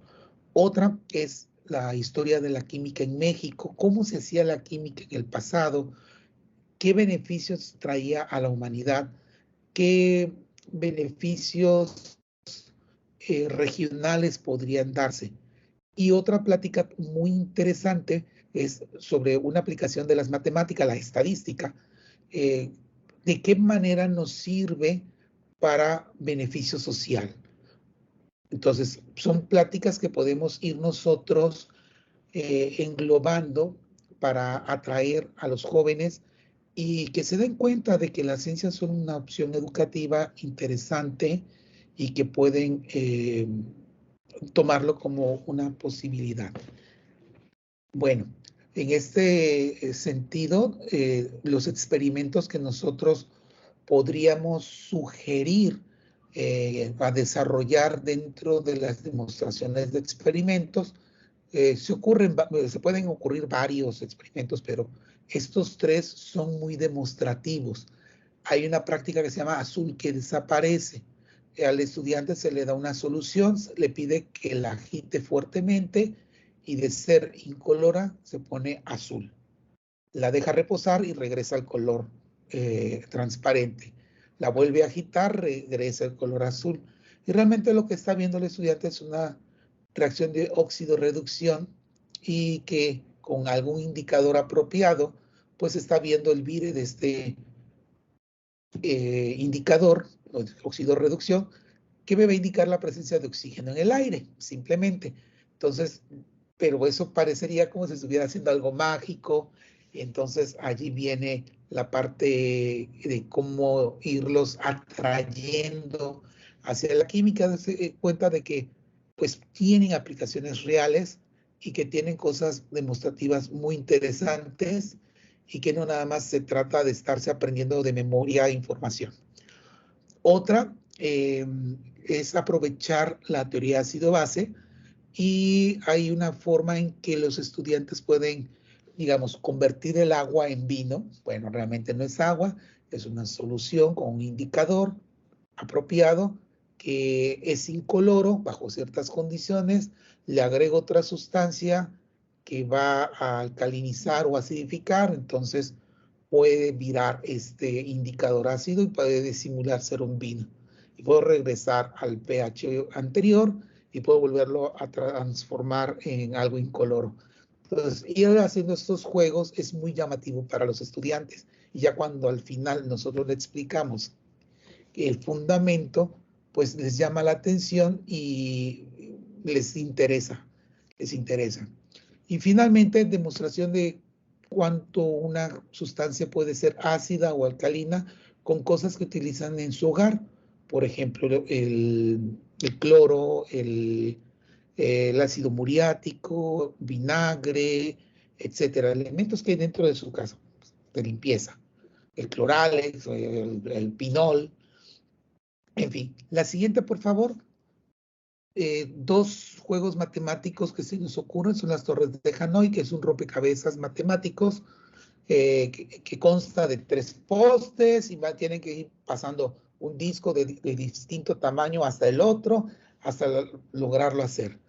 Otra es la historia de la química en México, cómo se hacía la química en el pasado, qué beneficios traía a la humanidad, qué beneficios regionales podrían darse. Y otra plática muy interesante es sobre una aplicación de las matemáticas, la estadística, de qué manera nos sirve para beneficio social. Entonces, son pláticas que podemos ir nosotros englobando para atraer a los jóvenes y que se den cuenta de que las ciencias son una opción educativa interesante y que pueden tomarlo como una posibilidad. Bueno, en este sentido, los experimentos que nosotros podríamos sugerir a desarrollar dentro de las demostraciones de experimentos, se pueden ocurrir varios experimentos, pero estos tres son muy demostrativos. Hay una práctica que se llama azul que desaparece. Al estudiante se le da una solución, le pide que la agite fuertemente y de ser incolora se pone azul. La deja reposar y regresa al color transparente. La vuelve a agitar, regresa el color azul. Y realmente lo que está viendo el estudiante es una reacción de óxido-reducción y que con algún indicador apropiado, pues está viendo el vire de este indicador, óxido-reducción, que me va a indicar la presencia de oxígeno en el aire, simplemente. Entonces, pero eso parecería como si estuviera haciendo algo mágico. Entonces, allí viene la parte de cómo irlos atrayendo hacia la química, darse cuenta de que pues tienen aplicaciones reales y que tienen cosas demostrativas muy interesantes y que no nada más se trata de estarse aprendiendo de memoria información. Otra es aprovechar la teoría ácido-base y hay una forma en que los estudiantes pueden, digamos, convertir el agua en vino. Bueno, realmente no es agua, es una solución con un indicador apropiado que es incoloro bajo ciertas condiciones. Le agrego otra sustancia que va a alcalinizar o acidificar, entonces puede virar este indicador ácido y puede simular ser un vino. Y puedo regresar al pH anterior y puedo volverlo a transformar en algo incoloro. Entonces, ir haciendo estos juegos es muy llamativo para los estudiantes. Y ya cuando al final nosotros le explicamos el fundamento, pues les llama la atención y les interesa. Y finalmente, demostración de cuánto una sustancia puede ser ácida o alcalina con cosas que utilizan en su hogar. Por ejemplo, el cloro, el ácido muriático, vinagre, etcétera. Elementos que hay dentro de su casa de limpieza. El cloralex, el pinol. En fin, la siguiente, por favor. Dos juegos matemáticos que se nos ocurren son las torres de Hanoi, que es un rompecabezas matemáticos que consta de 3 postes y tienen que ir pasando un disco de distinto tamaño hasta el otro, hasta lograrlo hacer.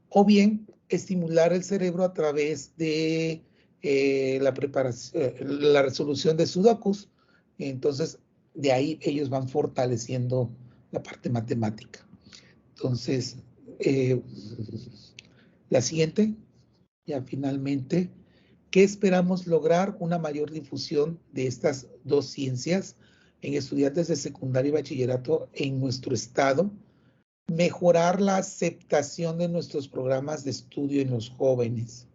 O bien, estimular el cerebro a través de la resolución de sudokus. Entonces, de ahí ellos van fortaleciendo la parte matemática. Entonces, la siguiente, ya finalmente, ¿qué esperamos lograr? Una mayor difusión de estas dos ciencias en estudiantes de secundaria y bachillerato en nuestro estado, mejorar la aceptación de nuestros programas de estudio en los jóvenes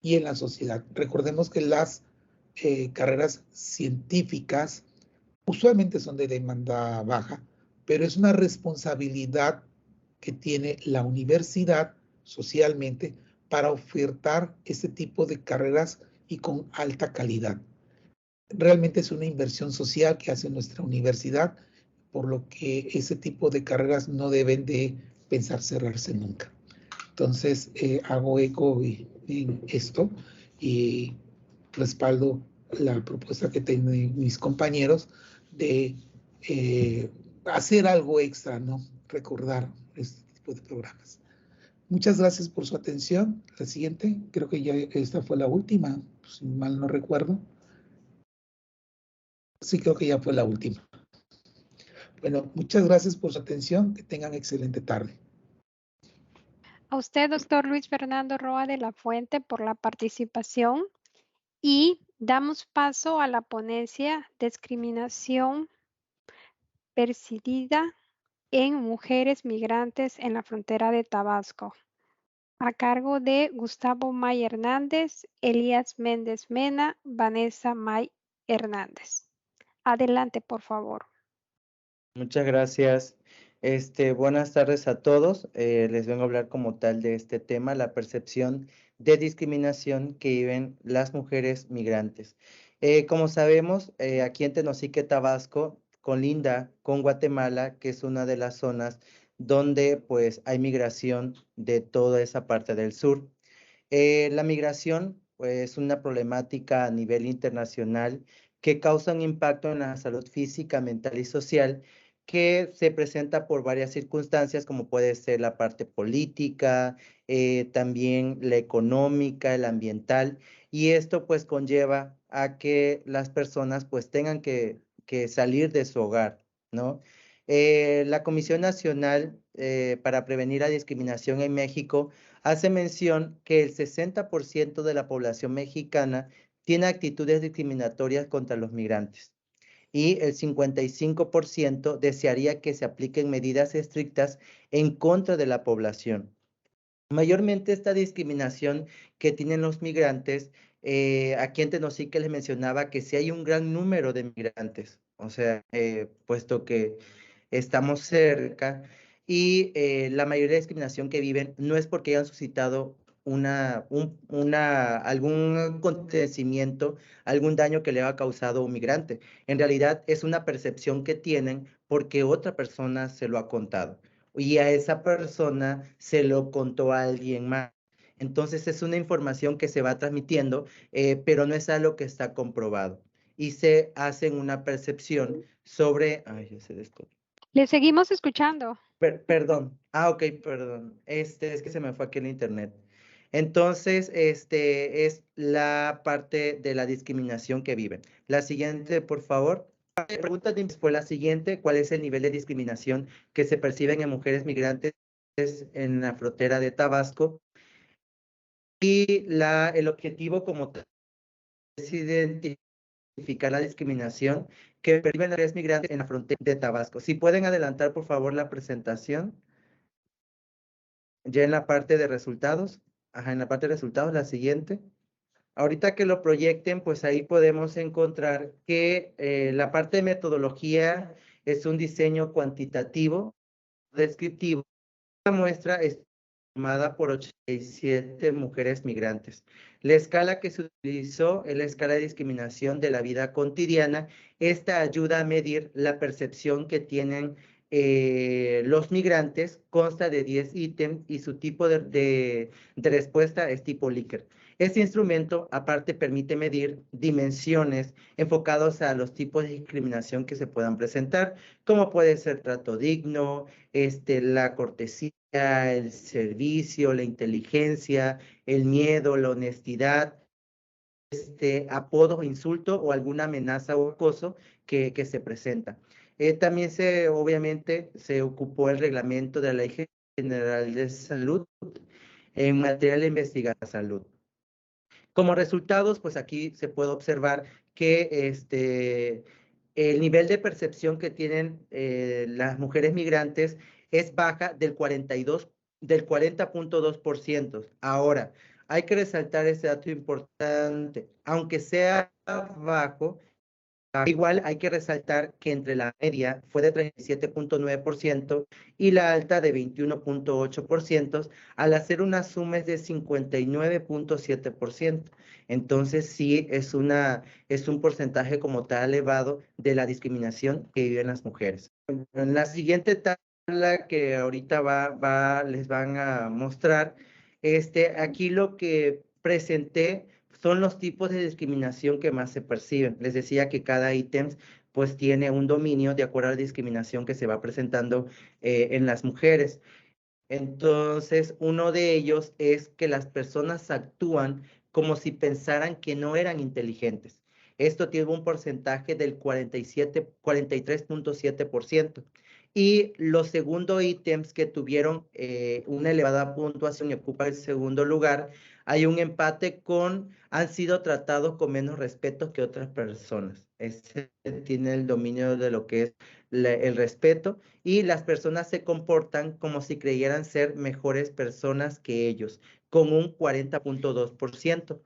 y en la sociedad. Recordemos que las carreras científicas usualmente son de demanda baja, pero es una responsabilidad que tiene la universidad socialmente para ofertar este tipo de carreras y con alta calidad. Realmente es una inversión social que hace nuestra universidad, por lo que ese tipo de carreras no deben de pensar cerrarse nunca. Entonces, hago eco en esto y respaldo la propuesta que tienen mis compañeros de hacer algo extra, ¿no? Recordar este tipo de programas. Muchas gracias por su atención. La siguiente, creo que ya esta fue la última, si mal no recuerdo. Sí, creo que ya fue la última. Bueno, muchas gracias por su atención. Que tengan excelente tarde. A usted, doctor Luis Fernando Roa de la Fuente, por la participación. Y Damos paso a la ponencia Discriminación percibida en mujeres migrantes en la frontera de Tabasco, a cargo de Gustavo May Hernández, Elías Méndez Mena, Vanessa May Hernández. Adelante, por favor. Muchas gracias. Buenas tardes a todos. Les vengo a hablar como tal de este tema, la percepción de discriminación que viven las mujeres migrantes. Como sabemos, aquí en Tenosique, Tabasco, colinda con Guatemala, que es una de las zonas donde pues hay migración de toda esa parte del sur. La migración pues, es una problemática a nivel internacional que causa un impacto en la salud física, mental y social que se presenta por varias circunstancias, como puede ser la parte política, también la económica, la ambiental, y esto pues conlleva a que las personas pues tengan que salir de su hogar, ¿no? La Comisión Nacional para Prevenir la Discriminación en México hace mención que el 60% de la población mexicana tiene actitudes discriminatorias contra los migrantes y el 55% desearía que se apliquen medidas estrictas en contra de la población. Mayormente esta discriminación que tienen los migrantes, aquí en Tenosique les mencionaba que sí hay un gran número de migrantes, o sea, puesto que estamos cerca y la mayoría de discriminación que viven no es porque hayan suscitado algún acontecimiento, algún daño que le haya causado un migrante. En realidad es una percepción que tienen porque otra persona se lo ha contado y a esa persona se lo contó a alguien más. Entonces es una información que se va transmitiendo, pero no es algo que está comprobado. Y se hacen una percepción sobre... Ay, ya se desconectó. Le seguimos escuchando. Perdón. Ok, perdón. Es que se me fue aquí el internet. Entonces, es la parte de la discriminación que viven. La siguiente, por favor. La pregunta fue la siguiente. ¿Cuál es el nivel de discriminación que se perciben en mujeres migrantes en la frontera de Tabasco? Y el objetivo como tal es identificar la discriminación que perciben las mujeres migrantes en la frontera de Tabasco. Si pueden adelantar, por favor, la presentación. Ya en la parte de resultados. Ajá, en la parte de resultados, la siguiente. Ahorita que lo proyecten, pues ahí podemos encontrar que la parte de metodología es un diseño cuantitativo, descriptivo. La muestra es formada por 87 mujeres migrantes. La escala que se utilizó es la escala de discriminación de la vida cotidiana. Esta ayuda a medir la percepción que tienen los migrantes, consta de 10 ítems y su tipo de respuesta es tipo Likert. Este instrumento, aparte, permite medir dimensiones enfocados a los tipos de discriminación que se puedan presentar, como puede ser trato digno, la cortesía, el servicio, la inteligencia, el miedo, la honestidad, apodo, insulto o alguna amenaza o acoso que se presenta. También obviamente se ocupó el reglamento de la Ley General de Salud en materia de investigación de salud. Como resultados, pues aquí se puede observar que el nivel de percepción que tienen las mujeres migrantes es baja del 40.2%. Ahora, hay que resaltar este dato importante. Aunque sea bajo, igual hay que resaltar que entre la media fue de 37.9% y la alta de 21.8%, al hacer una suma es de 59.7%. Entonces sí es un porcentaje como tal elevado de la discriminación que viven las mujeres. En la siguiente tabla que ahorita les van a mostrar, aquí lo que presenté son los tipos de discriminación que más se perciben. Les decía que cada ítem pues tiene un dominio de acuerdo a la discriminación que se va presentando en las mujeres. Entonces, uno de ellos es que las personas actúan como si pensaran que no eran inteligentes. Esto tiene un porcentaje del 43.7%. Y los segundos ítems que tuvieron una elevada puntuación y ocupa el segundo lugar, hay un empate han sido tratados con menos respeto que otras personas. Este tiene el dominio de lo que es el respeto, y las personas se comportan como si creyeran ser mejores personas que ellos, con un 40.2%.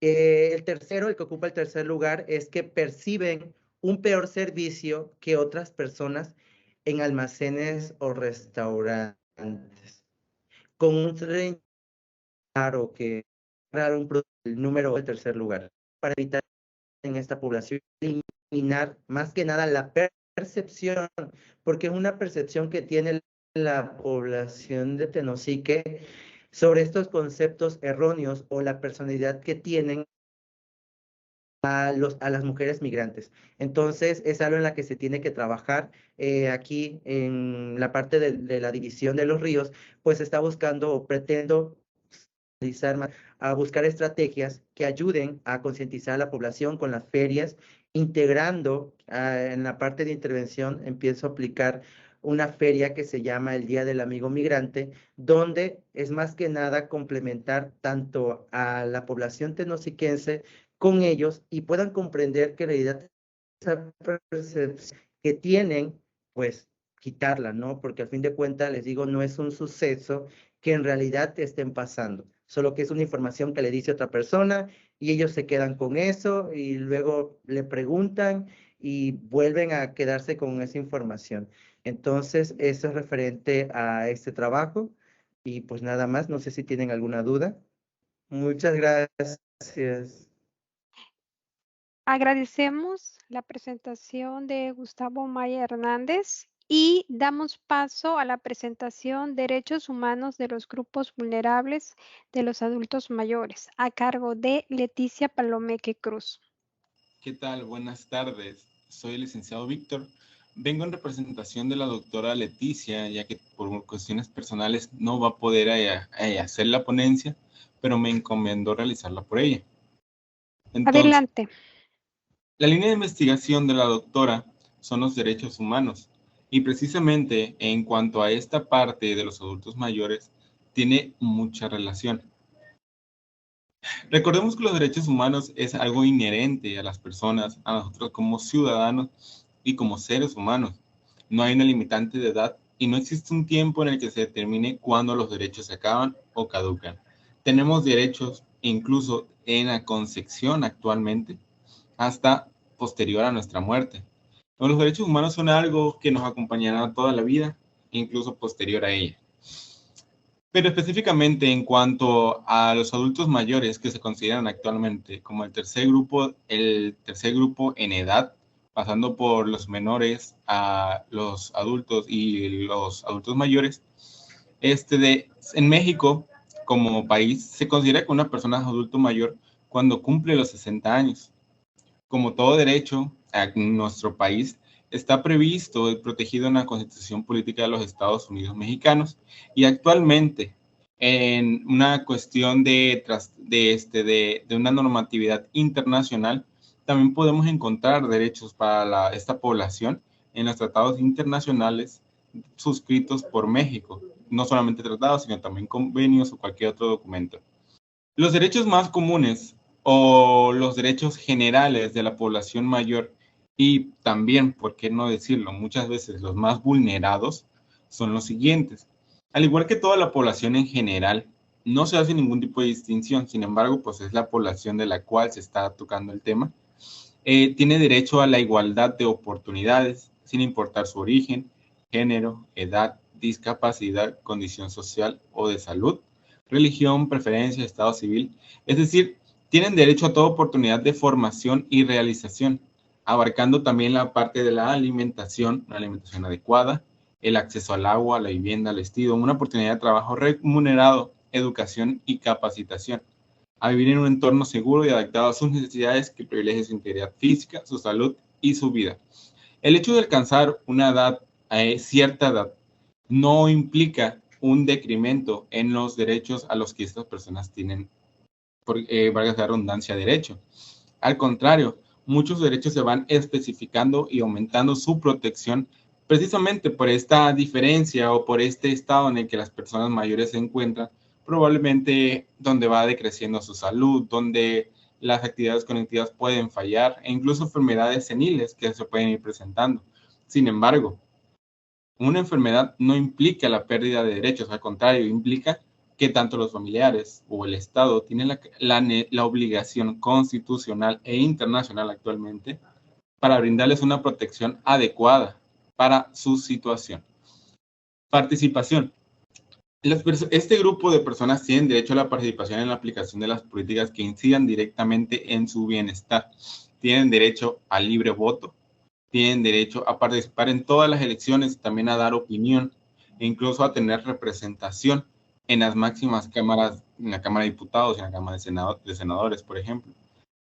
El que ocupa el tercer lugar, es que perciben un peor servicio que otras personas en almacenes o restaurantes. Con un 30, claro que el número del tercer lugar, para evitar en esta población eliminar más que nada la percepción, porque es una percepción que tiene la población de Tenosique sobre estos conceptos erróneos o la personalidad que tienen a las mujeres migrantes. Entonces, es algo en la que se tiene que trabajar. Aquí, en la parte de la división de los ríos, pues está buscando, o pretendo a buscar estrategias que ayuden a concientizar a la población con las ferias, integrando en la parte de intervención. Empiezo a aplicar una feria que se llama el Día del Amigo Migrante, donde es más que nada complementar tanto a la población tenosiquense con ellos y puedan comprender que la idea que tienen, pues quitarla, ¿no? Porque al fin de cuentas, les digo, no es un suceso que en realidad te estén pasando, solo que es una información que le dice otra persona y ellos se quedan con eso y luego le preguntan y vuelven a quedarse con esa información. Entonces, eso es referente a este trabajo y pues nada más, no sé si tienen alguna duda. Muchas gracias. Agradecemos la presentación de Gustavo Maya Hernández y damos paso a la presentación Derechos Humanos de los Grupos Vulnerables de los Adultos Mayores, a cargo de Leticia Palomeque Cruz. ¿Qué tal? Buenas tardes. Soy el licenciado Víctor. Vengo en representación de la doctora Leticia, ya que por cuestiones personales no va a poder hacer la ponencia, pero me encomendó realizarla por ella. Entonces, adelante. La línea de investigación de la doctora son los derechos humanos, y precisamente en cuanto a esta parte de los adultos mayores, tiene mucha relación. Recordemos que los derechos humanos es algo inherente a las personas, a nosotros como ciudadanos y como seres humanos. No hay una limitante de edad y no existe un tiempo en el que se determine cuándo los derechos se acaban o caducan. Tenemos derechos incluso en la concepción actualmente, hasta posterior a nuestra muerte. Los derechos humanos son algo que nos acompañará toda la vida, incluso posterior a ella. Pero específicamente en cuanto a los adultos mayores que se consideran actualmente como el tercer grupo en edad, pasando por los menores a los adultos y los adultos mayores, en México como país se considera que una persona es adulto mayor cuando cumple los 60 años. Como todo derecho, en nuestro país está previsto y protegido en la Constitución Política de los Estados Unidos Mexicanos, y actualmente en una cuestión de una normatividad internacional también podemos encontrar derechos para esta población en los tratados internacionales suscritos por México, no solamente tratados, sino también convenios o cualquier otro documento. Los derechos más comunes o los derechos generales de la población mayor, y también, por qué no decirlo, muchas veces los más vulnerados, son los siguientes. Al igual que toda la población en general, no se hace ningún tipo de distinción, sin embargo, pues es la población de la cual se está tocando el tema. Tiene derecho a la igualdad de oportunidades, sin importar su origen, género, edad, discapacidad, condición social o de salud, religión, preferencia, estado civil. Es decir, tienen derecho a toda oportunidad de formación y realización, abarcando también la parte de la alimentación, una alimentación adecuada, el acceso al agua, a la vivienda, al vestido, una oportunidad de trabajo remunerado, educación y capacitación, a vivir en un entorno seguro y adaptado a sus necesidades que privilegie su integridad física, su salud y su vida. El hecho de alcanzar una edad, cierta edad, no implica un decremento en los derechos a los que estas personas tienen, valga la redundancia, derecho. Al contrario, muchos derechos se van especificando y aumentando su protección precisamente por esta diferencia o por este estado en el que las personas mayores se encuentran, probablemente donde va decreciendo su salud, donde las actividades cognitivas pueden fallar e incluso enfermedades seniles que se pueden ir presentando. Sin embargo, una enfermedad no implica la pérdida de derechos, al contrario, implica que tanto los familiares o el Estado tienen la obligación constitucional e internacional actualmente para brindarles una protección adecuada para su situación. Participación. Este grupo de personas tienen derecho a la participación en la aplicación de las políticas que incidan directamente en su bienestar. Tienen derecho al libre voto, tienen derecho a participar en todas las elecciones, también a dar opinión e incluso a tener representación en las máximas cámaras, en la Cámara de Diputados y en la Cámara de Senadores, por ejemplo.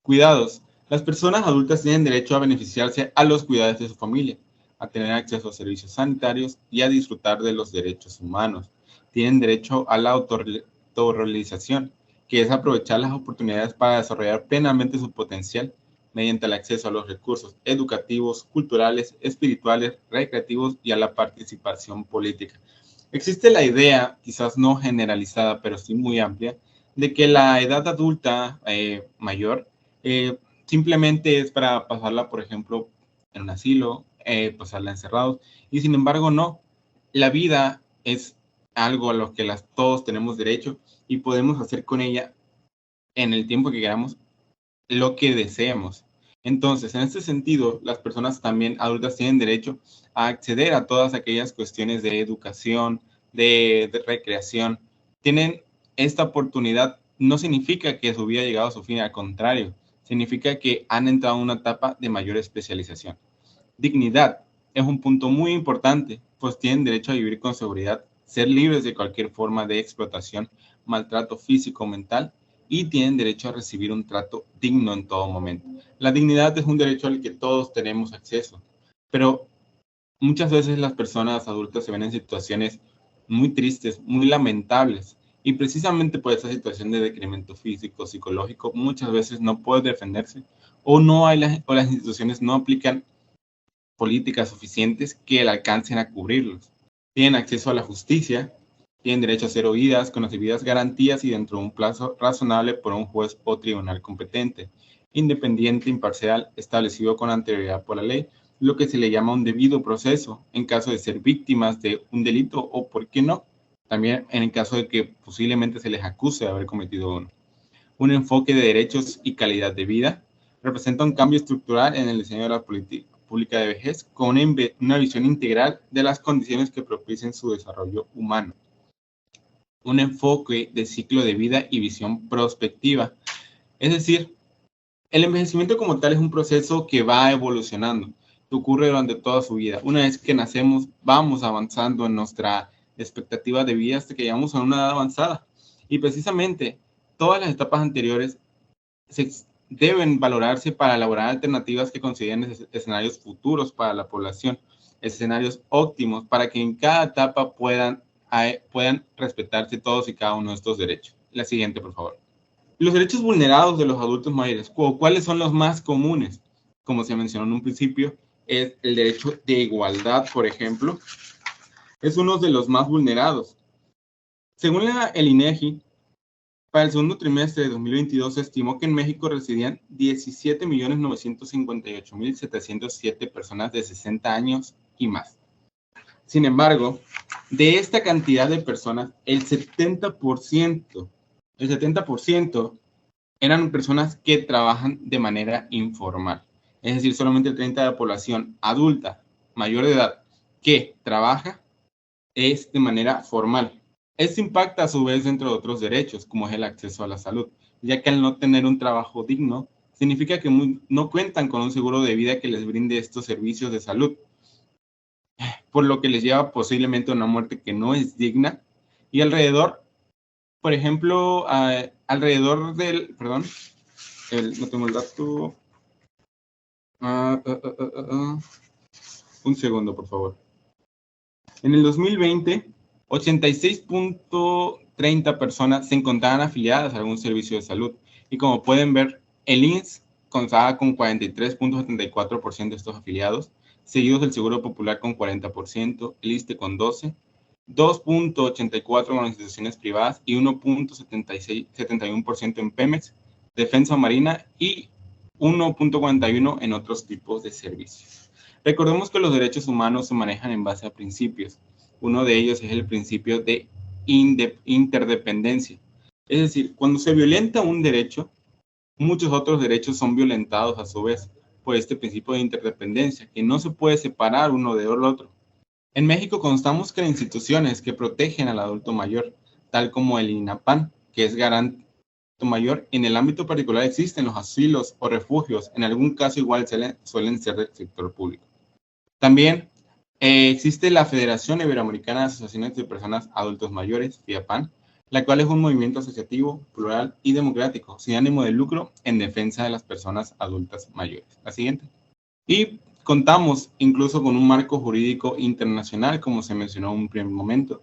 Cuidados. Las personas adultas tienen derecho a beneficiarse a los cuidados de su familia, a tener acceso a servicios sanitarios y a disfrutar de los derechos humanos. Tienen derecho a la autorrealización, que es aprovechar las oportunidades para desarrollar plenamente su potencial mediante el acceso a los recursos educativos, culturales, espirituales, recreativos y a la participación política. Existe la idea, quizás no generalizada, pero sí muy amplia, de que la edad adulta mayor simplemente es para pasarla, por ejemplo, en un asilo, pasarla encerrados, y sin embargo no. La vida es algo a lo que todos tenemos derecho y podemos hacer con ella en el tiempo que queramos lo que deseemos. Entonces, en este sentido, las personas también adultas tienen derecho a acceder a todas aquellas cuestiones de educación, de recreación. Tienen esta oportunidad, no significa que su vida ha llegado a su fin, al contrario, significa que han entrado en una etapa de mayor especialización. Dignidad es un punto muy importante, pues tienen derecho a vivir con seguridad, ser libres de cualquier forma de explotación, maltrato físico o mental, y tienen derecho a recibir un trato digno en todo momento. La dignidad es un derecho al que todos tenemos acceso, pero muchas veces las personas adultas se ven en situaciones muy tristes, muy lamentables, y precisamente por esa situación de decremento físico, psicológico, muchas veces no puede defenderse, o las instituciones no aplican políticas suficientes que le alcancen a cubrirlos. Tienen acceso a la justicia, tienen derecho a ser oídas con las debidas garantías y dentro de un plazo razonable por un juez o tribunal competente, independiente, imparcial, establecido con anterioridad por la ley, lo que se le llama un debido proceso en caso de ser víctimas de un delito o, ¿por qué no?, también en el caso de que posiblemente se les acuse de haber cometido uno. Un enfoque de derechos y calidad de vida representa un cambio estructural en el diseño de la política pública de vejez con una visión integral de las condiciones que propicien su desarrollo humano. Un enfoque de ciclo de vida y visión prospectiva. Es decir, el envejecimiento como tal es un proceso que va evolucionando, que ocurre durante toda su vida. Una vez que nacemos, vamos avanzando en nuestra expectativa de vida hasta que llegamos a una edad avanzada. Y precisamente, todas las etapas anteriores deben valorarse para elaborar alternativas que consideren escenarios futuros para la población, escenarios óptimos para que en cada etapa puedan respetarse todos y cada uno de estos derechos. La siguiente, por favor. Los derechos vulnerados de los adultos mayores, ¿cuáles son los más comunes? Como se mencionó en un principio, es el derecho de igualdad, por ejemplo, es uno de los más vulnerados. Según el INEGI, para el segundo trimestre de 2022 se estimó que en México residían 17.958.707 personas de 60 años y más. Sin embargo, de esta cantidad de personas, el 70% eran personas que trabajan de manera informal. Es decir, solamente el 30% de la población adulta, mayor de edad, que trabaja es de manera formal. Esto impacta a su vez dentro de otros derechos, como es el acceso a la salud, ya que al no tener un trabajo digno, significa que no cuentan con un seguro de vida que les brinde estos servicios de salud, por lo que les lleva posiblemente a una muerte que no es digna. Y alrededor, por ejemplo, no tengo el dato. Un segundo, por favor. En el 2020, 86.30 personas se encontraban afiliadas a algún servicio de salud. Y como pueden ver, el IMSS constaba con 43.74% de estos afiliados, seguidos del Seguro Popular con 40%, el ISSSTE con 12%, 2.84% en organizaciones privadas y 1.71% en Pemex, Defensa Marina y 1.41% en otros tipos de servicios. Recordemos que los derechos humanos se manejan en base a principios. Uno de ellos es el principio de interdependencia. Es decir, cuando se violenta un derecho, muchos otros derechos son violentados a su vez por este principio de interdependencia, que no se puede separar uno del otro. En México constamos con instituciones que protegen al adulto mayor, tal como el INAPAN, que es garante mayor. En el ámbito particular existen los asilos o refugios, en algún caso igual suelen ser del sector público. También existe la Federación Iberoamericana de Asociaciones de Personas Adultos Mayores, FIAPAN, la cual es un movimiento asociativo, plural y democrático, sin ánimo de lucro, en defensa de las personas adultas mayores. La siguiente. Y contamos incluso con un marco jurídico internacional, como se mencionó en un primer momento,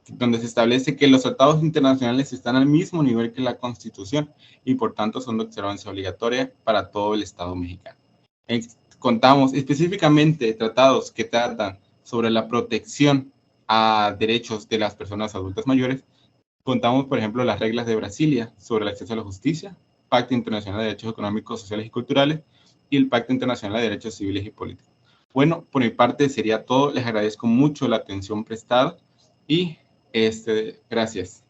donde se establece que los tratados internacionales están al mismo nivel que la Constitución y por tanto son de observancia obligatoria para todo el Estado mexicano. Contamos específicamente tratados que tratan sobre la protección a derechos de las personas adultas mayores. Contamos, por ejemplo, las reglas de Brasilia sobre el acceso a la justicia, Pacto Internacional de Derechos Económicos, Sociales y Culturales y el Pacto Internacional de Derechos Civiles y Políticos. Bueno, por mi parte sería todo. Les agradezco mucho la atención prestada y gracias.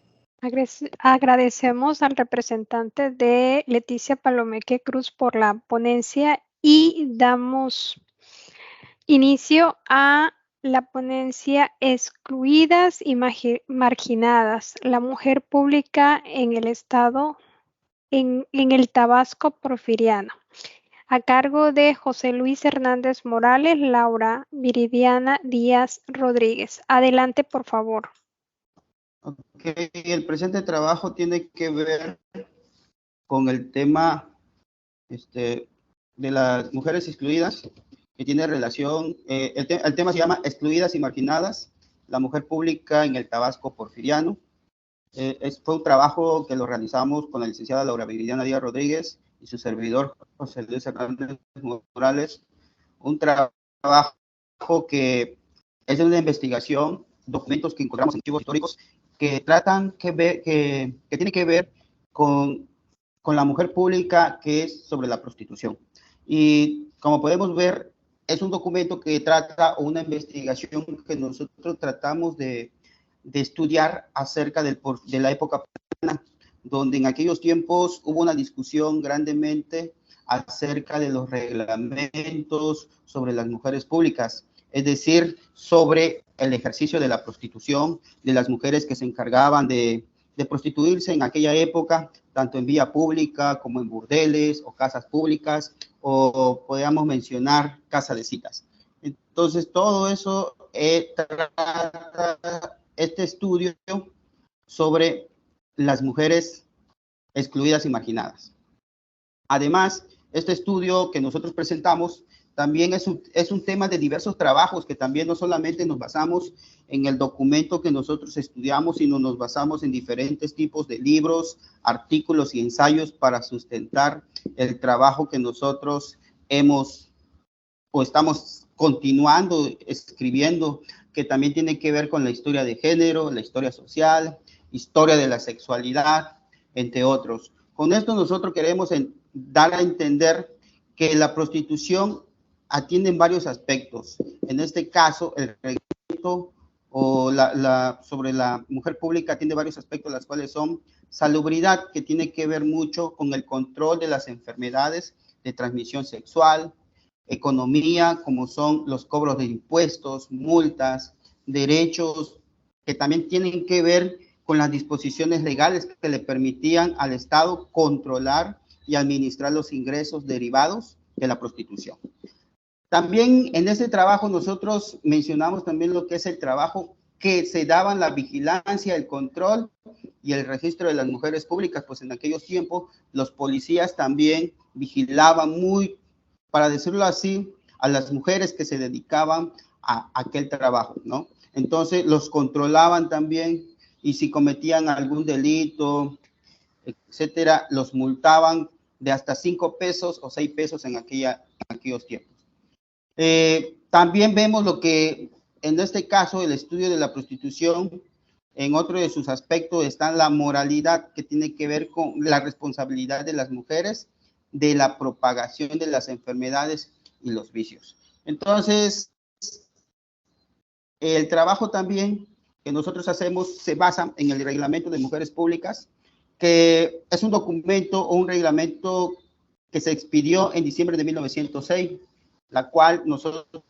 Agradecemos al representante de Leticia Palomeque Cruz por la ponencia y damos inicio a la ponencia Excluidas y Marginadas, la mujer pública en el Estado, en el Tabasco porfiriano, a cargo de José Luis Hernández Morales, Laura Viridiana Díaz Rodríguez. Adelante, por favor. Okay. El presente trabajo tiene que ver con el tema de las mujeres excluidas, que tiene relación, el tema se llama Excluidas y Marginadas, la mujer pública en el Tabasco porfiriano. Fue un trabajo que lo realizamos con la licenciada Laura Viridiana Díaz Rodríguez y su servidor José Luis Hernández Morales. Un trabajo que es de una investigación, documentos que encontramos en archivos históricos que tratan que tiene que ver con la mujer pública, que es sobre la prostitución. Y como podemos ver, es un documento que trata una investigación que nosotros tratamos de estudiar acerca de la época porfiriana, donde en aquellos tiempos hubo una discusión grandemente acerca de los reglamentos sobre las mujeres públicas, es decir, sobre el ejercicio de la prostitución, de las mujeres que se encargaban de prostituirse en aquella época, tanto en vía pública como en burdeles o casas públicas, o podríamos mencionar casa de citas. Entonces, todo eso trata este estudio sobre las mujeres excluidas y marginadas. Además, este estudio que nosotros presentamos también es un tema de diversos trabajos, que también no solamente nos basamos en el documento que nosotros estudiamos, sino nos basamos en diferentes tipos de libros, artículos y ensayos para sustentar el trabajo que nosotros estamos continuando escribiendo, que también tiene que ver con la historia de género, la historia social, historia de la sexualidad, entre otros. Con esto nosotros queremos dar a entender que la prostitución atiende en varios aspectos. En este caso, el reglamento sobre la mujer pública atiende varios aspectos, las cuales son salubridad, que tiene que ver mucho con el control de las enfermedades de transmisión sexual, economía, como son los cobros de impuestos, multas, derechos, que también tienen que ver con las disposiciones legales que le permitían al Estado controlar y administrar los ingresos derivados de la prostitución. También en ese trabajo nosotros mencionamos también lo que es el trabajo que se daban la vigilancia, el control y el registro de las mujeres públicas, pues en aquellos tiempos los policías también vigilaban muy, para decirlo así, a las mujeres que se dedicaban a aquel trabajo, ¿no? Entonces los controlaban también, y si cometían algún delito, etcétera, los multaban de hasta 5 pesos o 6 pesos en aquellos tiempos. También vemos lo que, en este caso, el estudio de la prostitución, en otro de sus aspectos está la moralidad, que tiene que ver con la responsabilidad de las mujeres, de la propagación de las enfermedades y los vicios. Entonces, el trabajo también que nosotros hacemos se basa en el Reglamento de Mujeres Públicas, que es un documento o un reglamento que se expidió en diciembre de 1906, la cual nosotros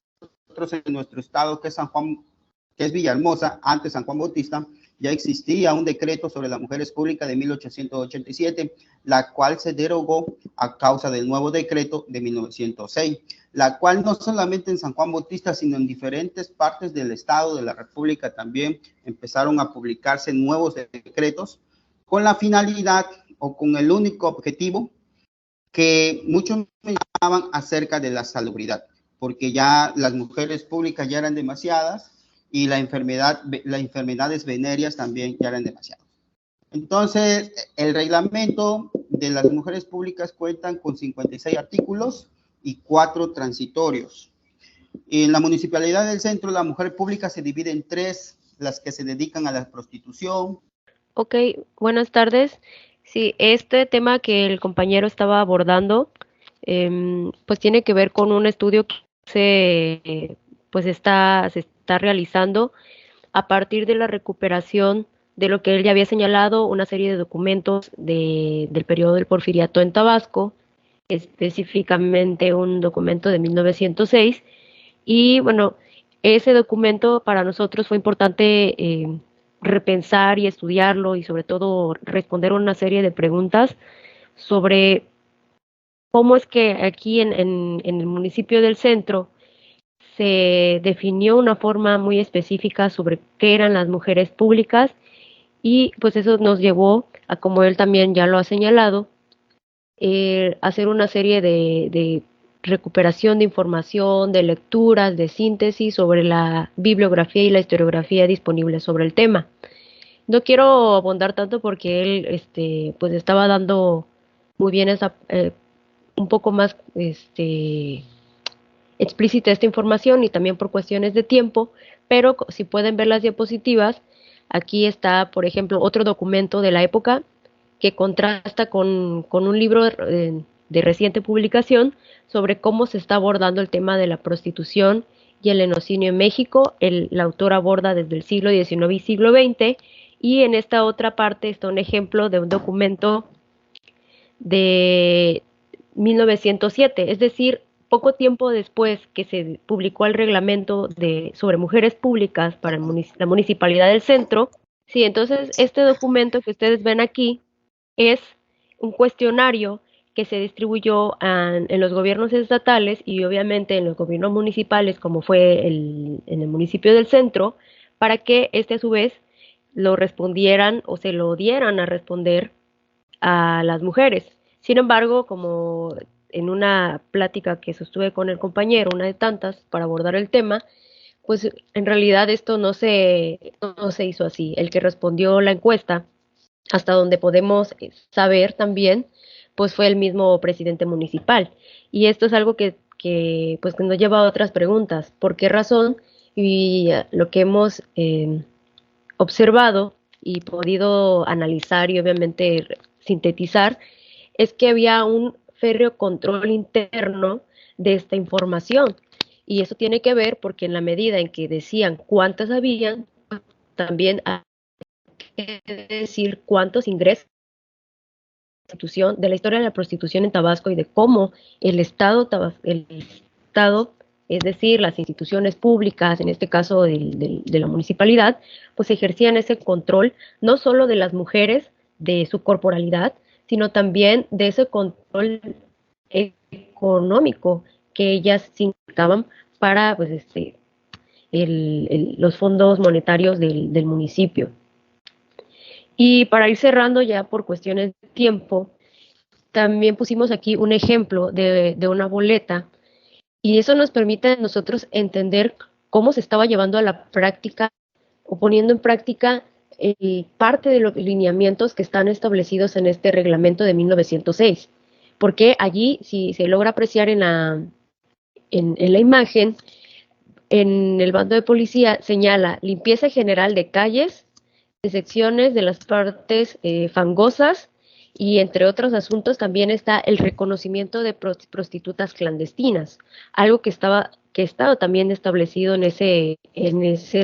en nuestro estado, que es San Juan, que es Villahermosa, antes San Juan Bautista, ya existía un decreto sobre las mujeres públicas de 1887, la cual se derogó a causa del nuevo decreto de 1906, la cual no solamente en San Juan Bautista, sino en diferentes partes del estado de la República también empezaron a publicarse nuevos decretos con la finalidad o con el único objetivo que muchos mencionaban acerca de la salubridad, porque ya las mujeres públicas ya eran demasiadas y las enfermedades venéreas también ya eran demasiadas. Entonces, el reglamento de las mujeres públicas cuentan con 56 artículos y 4 transitorios. En la Municipalidad del Centro, la mujer pública se divide en 3, las que se dedican a la prostitución. Ok, buenas tardes. Sí, este tema que el compañero estaba abordando, pues tiene que ver con un estudio que se está realizando a partir de la recuperación de lo que él ya había señalado, una serie de documentos del periodo del Porfiriato en Tabasco, específicamente un documento de 1906, y bueno, ese documento para nosotros fue importante repensar y estudiarlo y sobre todo responder una serie de preguntas sobre cómo es que aquí en el municipio del Centro se definió una forma muy específica sobre qué eran las mujeres públicas y pues eso nos llevó a, como él también ya lo ha señalado, hacer una serie de recuperación de información, de lecturas, de síntesis sobre la bibliografía y la historiografía disponible sobre el tema. No quiero abundar tanto porque él pues estaba dando muy bien esa un poco más explícita esta información y también por cuestiones de tiempo, pero si pueden ver las diapositivas, aquí está, por ejemplo, otro documento de la época que contrasta con un libro de reciente publicación sobre cómo se está abordando el tema de la prostitución y el lenocinio en México. La autora aborda desde el siglo XIX y siglo XX, y en esta otra parte está un ejemplo de un documento de 1907, es decir, poco tiempo después que se publicó el reglamento sobre mujeres públicas para la Municipalidad del Centro. Sí, entonces este documento que ustedes ven aquí es un cuestionario que se distribuyó en los gobiernos estatales y obviamente en los gobiernos municipales, como fue en el municipio del Centro, para que a su vez lo respondieran o se lo dieran a responder a las mujeres. Sin embargo, como en una plática que sostuve con el compañero, una de tantas, para abordar el tema, pues en realidad esto no se hizo así. El que respondió la encuesta, hasta donde podemos saber también, pues fue el mismo presidente municipal. Y esto es algo que nos lleva a otras preguntas. ¿Por qué razón? Y lo que hemos observado y podido analizar y obviamente sintetizar es que había un férreo control interno de esta información, y eso tiene que ver porque en la medida en que decían cuántas habían, también hay que decir cuántos ingresos de la historia de la prostitución en Tabasco y de cómo el Estado, es decir, las instituciones públicas, en este caso de la municipalidad, pues ejercían ese control no solo de las mujeres, de su corporalidad, sino también de ese control económico que ellas significaban para pues, los fondos monetarios del municipio. Y para ir cerrando ya por cuestiones de tiempo, también pusimos aquí un ejemplo de una boleta, y eso nos permite a nosotros entender cómo se estaba llevando a la práctica o poniendo en práctica parte de los lineamientos que están establecidos en este reglamento de 1906. Porque allí, si se logra apreciar en la imagen, en el bando de policía señala limpieza general de calles, de secciones de las partes fangosas, y entre otros asuntos también está el reconocimiento de prostitutas clandestinas, algo que estaba también establecido en ese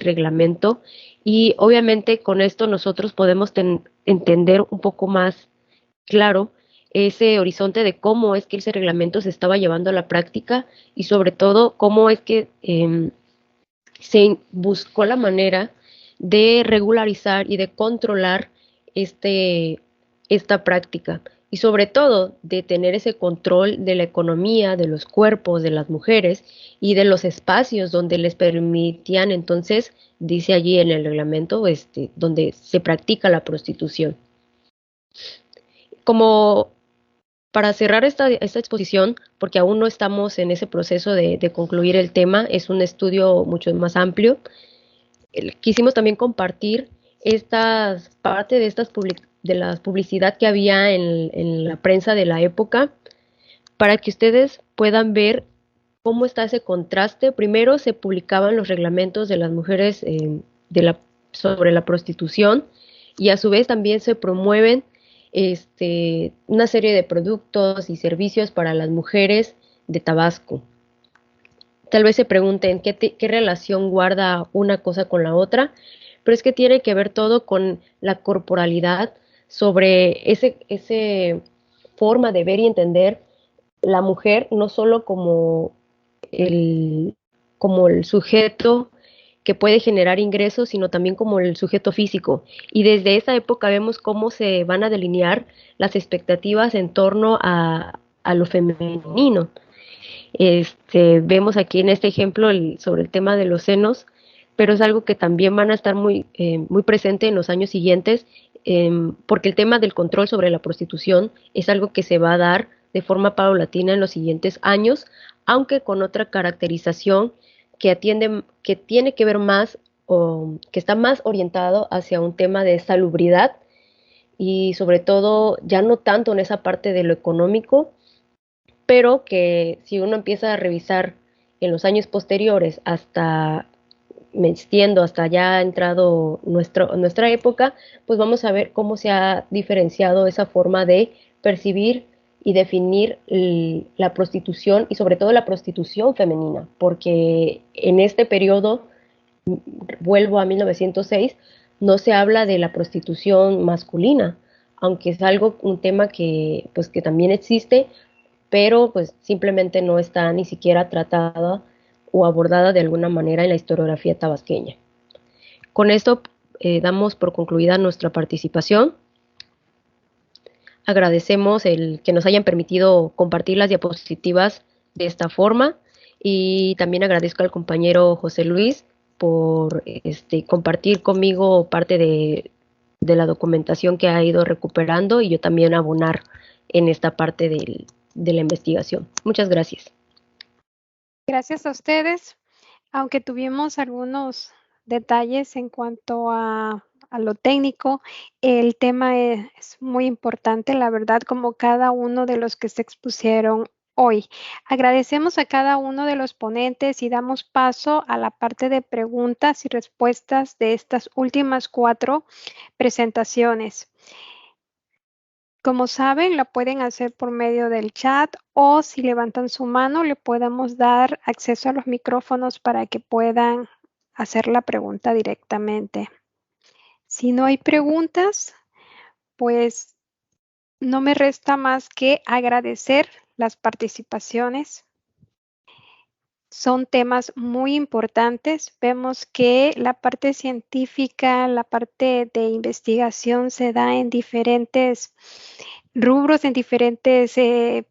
reglamento, y obviamente con esto nosotros podemos entender un poco más claro ese horizonte de cómo es que ese reglamento se estaba llevando a la práctica, y sobre todo cómo es que se buscó la manera de regularizar y de controlar esta práctica, y sobre todo de tener ese control de la economía, de los cuerpos de las mujeres y de los espacios donde les permitían, entonces, dice allí en el reglamento, donde se practica la prostitución. Como para cerrar esta exposición, porque aún no estamos en ese proceso de concluir el tema, es un estudio mucho más amplio, quisimos también compartir parte de la publicidad que había en la prensa de la época, para que ustedes puedan ver cómo está ese contraste. Primero se publicaban los reglamentos de las mujeres sobre la prostitución, y a su vez también se promueven una serie de productos y servicios para las mujeres de Tabasco. Tal vez se pregunten qué relación guarda una cosa con la otra, pero es que tiene que ver todo con la corporalidad, sobre ese forma de ver y entender la mujer, no solo como el sujeto que puede generar ingresos, sino también como el sujeto físico. Y desde esa época vemos cómo se van a delinear las expectativas en torno a lo femenino. Vemos aquí en este ejemplo sobre el tema de los senos, pero es algo que también van a estar muy presente en los años siguientes, porque el tema del control sobre la prostitución es algo que se va a dar de forma paulatina en los siguientes años, aunque con otra caracterización que tiene que ver más, o que está más orientado hacia un tema de salubridad, y sobre todo ya no tanto en esa parte de lo económico, pero que si uno empieza a revisar en los años posteriores, hasta ya entrado nuestra época, pues vamos a ver cómo se ha diferenciado esa forma de percibir y definir la prostitución, y sobre todo la prostitución femenina, porque en este periodo, vuelvo a 1906, no se habla de la prostitución masculina, aunque es un tema que también existe, pero pues simplemente no está ni siquiera tratada o abordada de alguna manera en la historiografía tabasqueña. Con esto damos por concluida nuestra participación. Agradecemos el que nos hayan permitido compartir las diapositivas de esta forma, y también agradezco al compañero José Luis por compartir conmigo parte de la documentación que ha ido recuperando, y yo también abonar en esta parte de la investigación. Muchas gracias. Gracias a ustedes. Aunque tuvimos algunos detalles en cuanto a lo técnico, el tema es muy importante, la verdad, como cada uno de los que se expusieron hoy. Agradecemos a cada uno de los ponentes y damos paso a la parte de preguntas y respuestas de estas últimas 4 presentaciones. Como saben, la pueden hacer por medio del chat, o si levantan su mano, le podemos dar acceso a los micrófonos para que puedan hacer la pregunta directamente. Si no hay preguntas, pues no me resta más que agradecer las participaciones. Son temas muy importantes. Vemos que la parte científica, la parte de investigación se da en diferentes rubros, en diferentes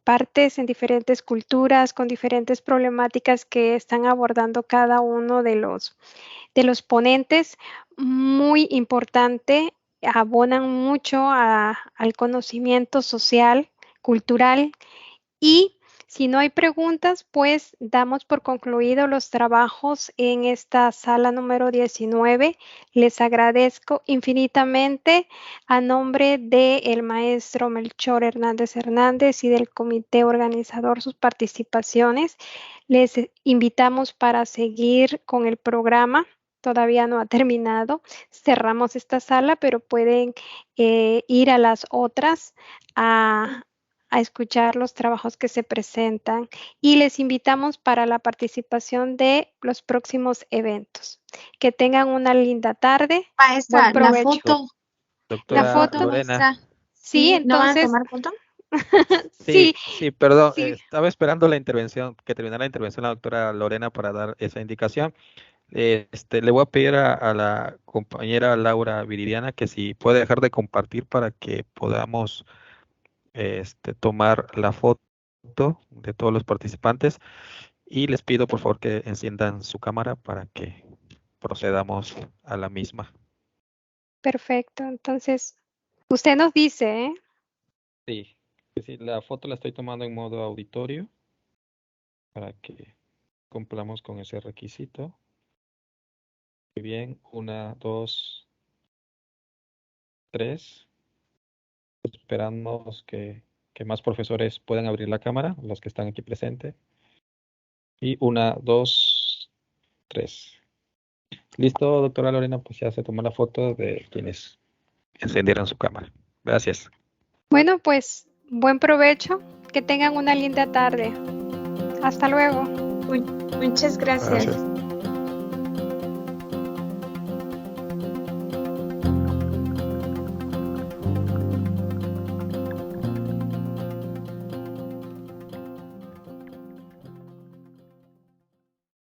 partes, en diferentes culturas, con diferentes problemáticas que están abordando cada uno de los ponentes. Muy importante, abonan mucho al conocimiento social, cultural, y Si no hay preguntas, pues damos por concluido los trabajos en esta sala número 19. Les agradezco infinitamente a nombre del maestro Melchor Hernández Hernández y del comité organizador sus participaciones. Les invitamos para seguir con el programa. Todavía no ha terminado. Cerramos esta sala, pero pueden ir a las otras a escuchar los trabajos que se presentan y les invitamos para la participación de los próximos eventos. Que tengan una linda tarde. Maestra, Buen provecho. la foto. Doctora La foto, Lorena. maestra. Sí, ¿No van a entonces. tomar foto? Sí, perdón, sí. estaba esperando la intervención, que terminara la intervención la doctora Lorena para dar esa indicación. Le voy a pedir a la compañera Laura Viridiana que si puede dejar de compartir para que podamos tomar la foto de todos los participantes, y les pido por favor que enciendan su cámara para que procedamos a la misma. Perfecto, entonces usted nos dice, ¿eh? Sí, la foto la estoy tomando en modo auditorio para que cumplamos con ese requisito. Muy bien, 1, 2, 3. Esperamos que más profesores puedan abrir la cámara, los que están aquí presentes. Y 1, 2, 3. Listo, doctora Lorena, pues ya se tomó la foto de quienes encendieron su cámara. Gracias. Bueno, pues buen provecho, que tengan una linda tarde. Hasta luego. Muchas gracias. Gracias.